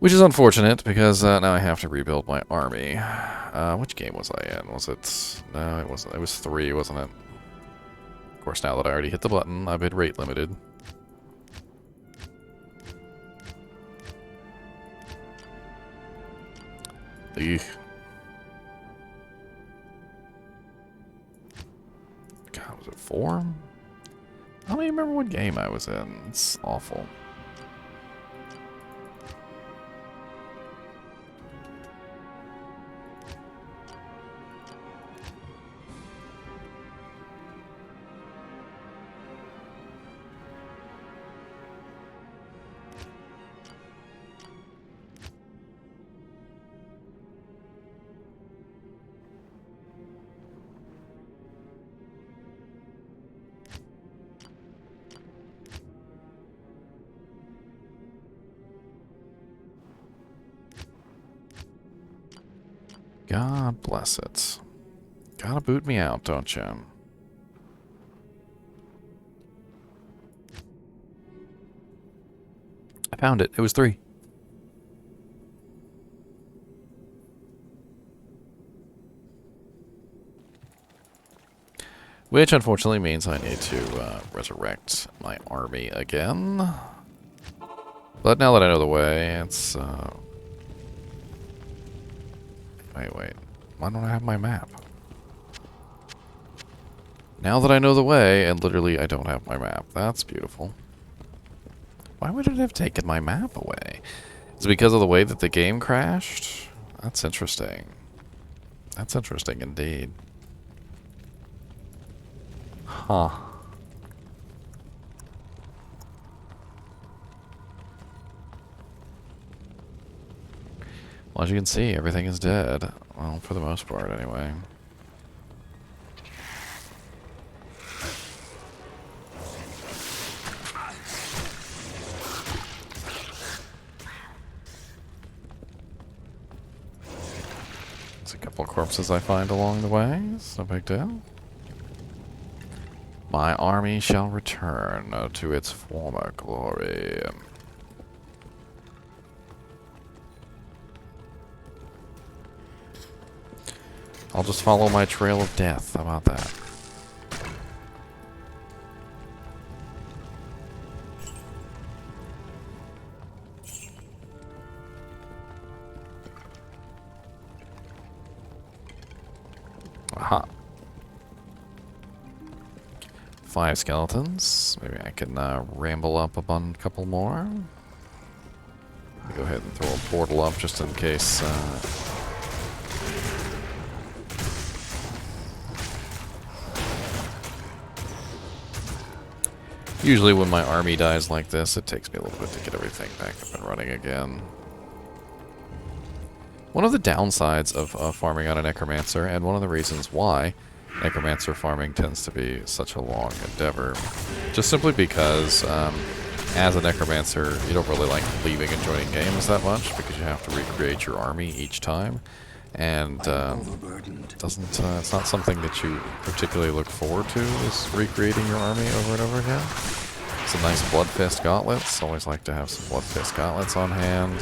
Which is unfortunate, because now I have to rebuild my army. Which game was I in? Was it... No, it wasn't. It was 3, wasn't it? Of course, now that I already hit the button, I've been rate limited. Eek. God, was it 4? I don't even remember what game I was in. It's awful. God bless it. Gotta boot me out, don't you? I found it. It was 3. Which unfortunately means I need to resurrect my army again. But now that I know the way, it's... Wait. Why don't I have my map? Now that I know the way, and literally I don't have my map. That's beautiful. Why would it have taken my map away? Is it because of the way that the game crashed? That's interesting. That's interesting indeed. Huh. Well, as you can see, everything is dead. Well, for the most part, anyway. There's a couple of corpses I find along the way. It's no big deal. My army shall return to its former glory. I'll just follow my trail of death. How about that? Aha. 5 skeletons. Maybe I can ramble up a couple more. Go ahead and throw a portal up just in case. Usually when my army dies like this, it takes me a little bit to get everything back up and running again. One of the downsides of farming on a Necromancer, and one of the reasons why Necromancer farming tends to be such a long endeavor, just simply because as a Necromancer, you don't really like leaving and joining games that much, because you have to recreate your army each time. And it's not something that you particularly look forward to, is recreating your army over and over again. Some nice Bloodfist gauntlets. Always like to have some Bloodfist gauntlets on hand.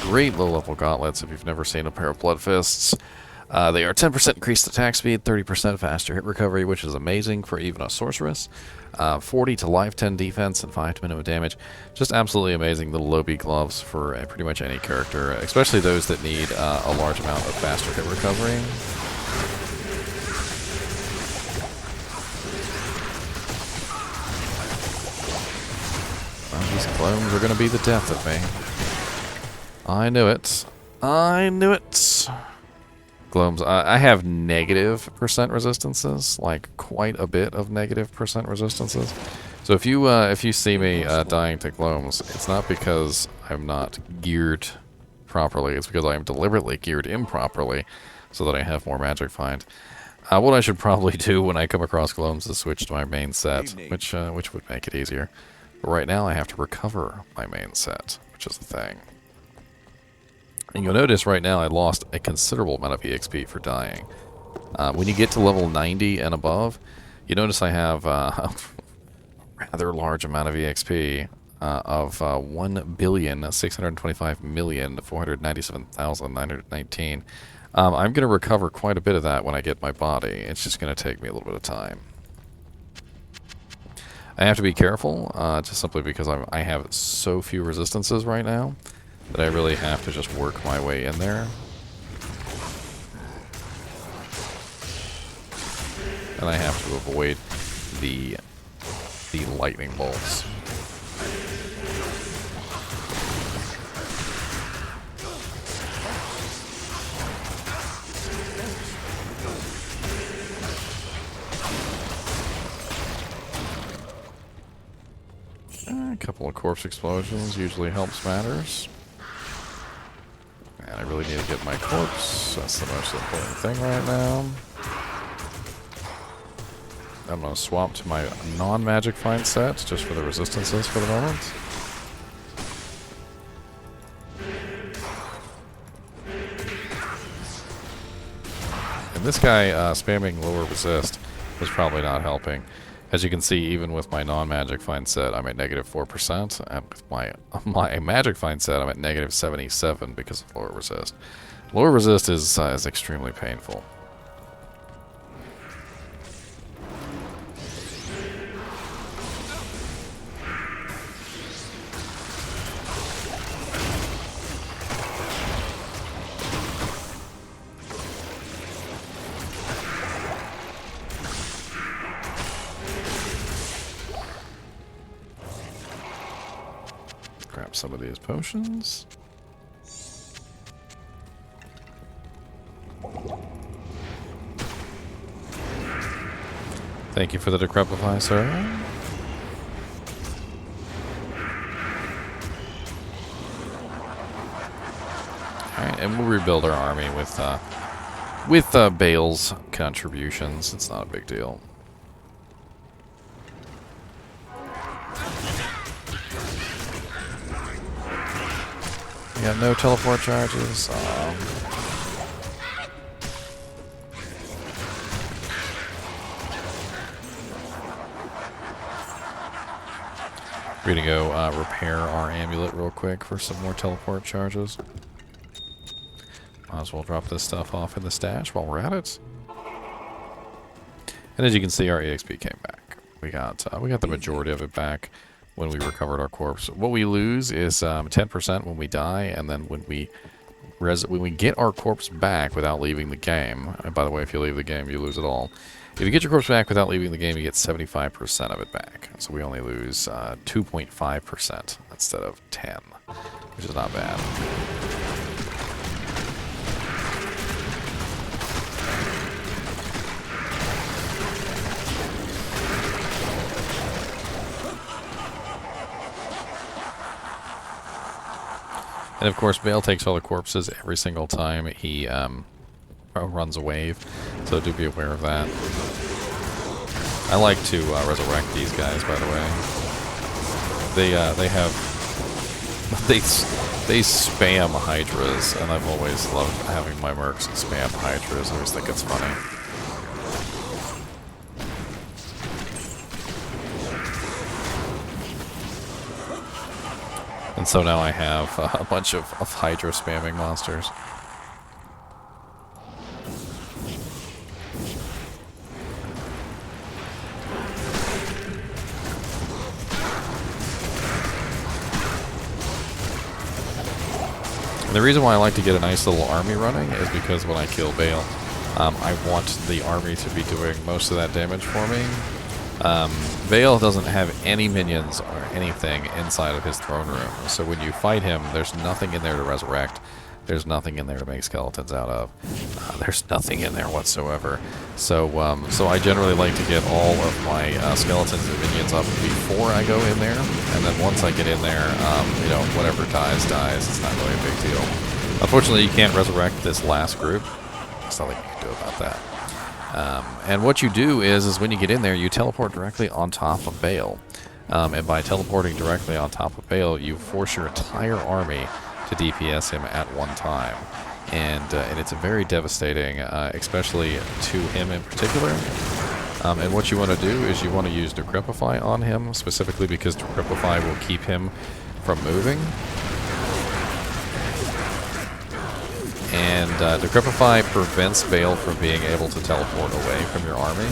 Great low-level gauntlets if you've never seen a pair of Bloodfists. They are 10% increased attack speed, 30% faster hit recovery, which is amazing for even a sorceress. 40 to life 10 defense and 5 to minimum damage. Just absolutely amazing little Lobi gloves for pretty much any character, especially those that need a large amount of faster hit recovery. Well, these clones are going to be the death of me. I knew it. I knew it. Gloams. I have negative % resistances, like quite a bit of negative % resistances. So if you see me dying to Gloams, it's not because I'm not geared properly. It's because I am deliberately geared improperly, so that I have more magic find. What I should probably do when I come across Gloams is switch to my main set, which would make it easier. But right now I have to recover my main set, which is the thing. And you'll notice right now I lost a considerable amount of EXP for dying. When you get to level 90 and above, you notice I have a rather large amount of EXP of 1,625,497,919. I'm going to recover quite a bit of that when I get my body. It's just going to take me a little bit of time. I have to be careful, just simply because I have so few resistances right now, that I really have to just work my way in there. And I have to avoid the lightning bolts. A couple of corpse explosions usually helps matters. And I really need to get my corpse. That's the most important thing right now. I'm going to swap to my non-magic find set, just for the resistances for the moment. And this guy spamming lower resist was probably not helping. As you can see, even with my non-magic find set, I'm at negative 4%, and with my magic find set, I'm at negative 77 because of lower resist. Lower resist is extremely painful. grab some of these potions. Thank you for the Decrepify, sir. Alright, and we'll rebuild our army with Baal's contributions. It's not a big deal. We got no teleport charges. We're gonna go repair our amulet real quick for some more teleport charges. Might as well drop this stuff off in the stash while we're at it. And as you can see, our EXP came back. We got the majority of it back when we recovered our corpse. What we lose is 10% when we die, and then when we get our corpse back without leaving the game. And by the way, if you leave the game, you lose it all. If you get your corpse back without leaving the game, you get 75% of it back. So we only lose 2.5% instead of 10, which is not bad. And of course, Baal takes all the corpses every single time he runs a wave, so do be aware of that. I like to resurrect these guys, by the way. They spam hydras, and I've always loved having my mercs spam hydras. I always think it's funny. And so now I have a bunch of hydra spamming monsters. And the reason why I like to get a nice little army running is because when I kill Baal, I want the army to be doing most of that damage for me. Baal doesn't have any minions or anything inside of his throne room, so when you fight him, there's nothing in there to resurrect. There's nothing in there to make skeletons out of. There's nothing in there whatsoever. So I generally like to get all of my skeletons and minions up before I go in there, and then once I get in there, you know, whatever dies, dies. It's not really a big deal. Unfortunately, you can't resurrect this last group. There's nothing you can do about that. And what you do is when you get in there, you teleport directly on top of Baal. And by teleporting directly on top of Baal, you force your entire army to DPS him at one time. And it's a very devastating, especially to him in particular. And what you want to do is you want to use Decrepify on him, specifically because Decrepify will keep him from moving. And Decrepify prevents Baal from being able to teleport away from your army.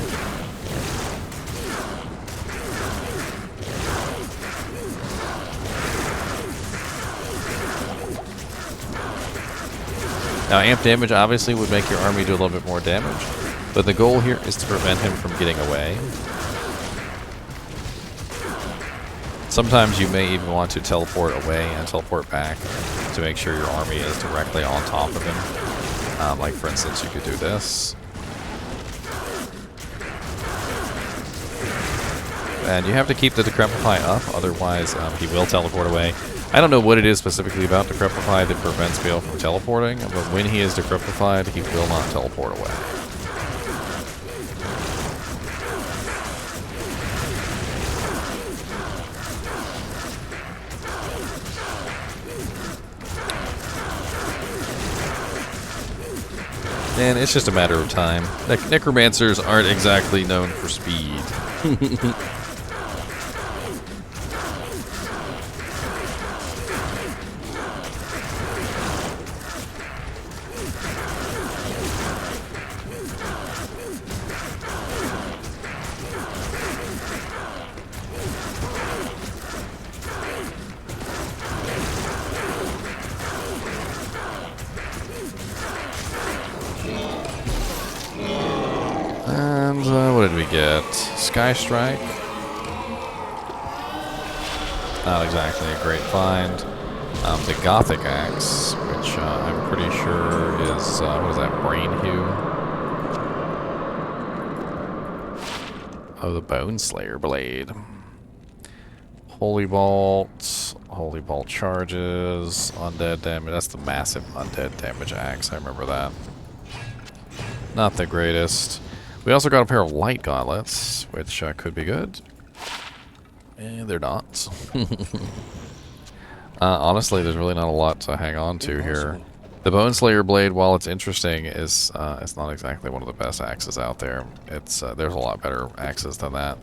Now, amp damage obviously would make your army do a little bit more damage, but the goal here is to prevent him from getting away. Sometimes you may even want to teleport away and teleport back to make sure your army is directly on top of him. Like, for instance, you could do this. And you have to keep the Decrepify up, otherwise he will teleport away. I don't know what it is specifically about Decrepify that prevents Baal from teleporting, but when he is Decrepified, he will not teleport away. And it's just a matter of time. Necromancers aren't exactly known for speed. What did we get? Sky Strike. Not exactly a great find. The Gothic Axe, which I'm pretty sure is, what is that, Brain Hue? Oh, the Bone Slayer Blade. Holy Bolt charges, undead damage. That's the massive undead damage axe, I remember that. Not the greatest. We also got a pair of light gauntlets, which could be good. And they're not. Honestly, there's really not a lot to hang on to here. The Bone Slayer Blade, while it's interesting, is it's not exactly one of the best axes out there. It's there's a lot better axes than that.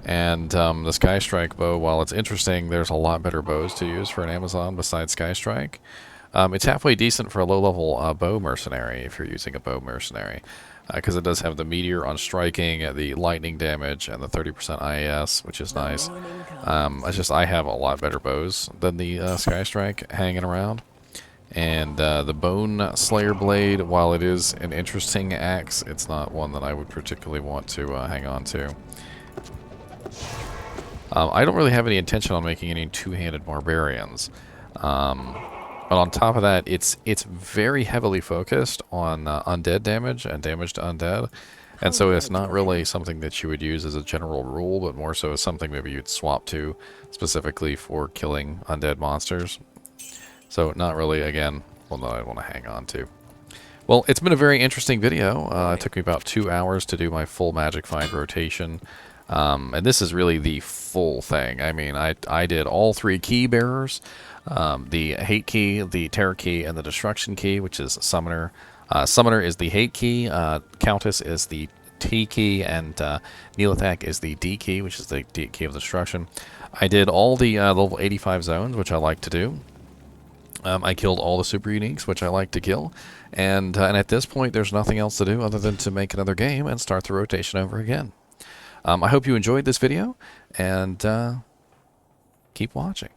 And the Sky Strike bow, while it's interesting, there's a lot better bows to use for an Amazon besides Sky Strike. It's halfway decent for a low-level bow mercenary if you're using a bow mercenary, because it does have the meteor on striking, the lightning damage, and the 30% IAS, which is nice. I have a lot better bows than the Sky Strike hanging around. And the Bone Slayer Blade, while it is an interesting axe, it's not one that I would particularly want to hang on to. I don't really have any intention on making any two-handed barbarians. But on top of that, it's very heavily focused on undead damage and damage to undead. And so it's not really something that you would use as a general rule, but more so as something maybe you'd swap to specifically for killing undead monsters. So not really, again, one that I want to hang on to. Well, it's been a very interesting video. It took me about 2 hours to do my full Magic Find rotation. And this is really the full thing. I mean, I did all 3 key bearers. The Hate Key, the Terror Key, and the Destruction Key, which is Summoner. Summoner is the Hate Key, Countess is the T Key, and Nihlathak is the D Key, which is the D Key of Destruction. I did all the level 85 zones, which I like to do. I killed all the super uniques, which I like to kill. And at this point, there's nothing else to do other than to make another game and start the rotation over again. I hope you enjoyed this video, and keep watching.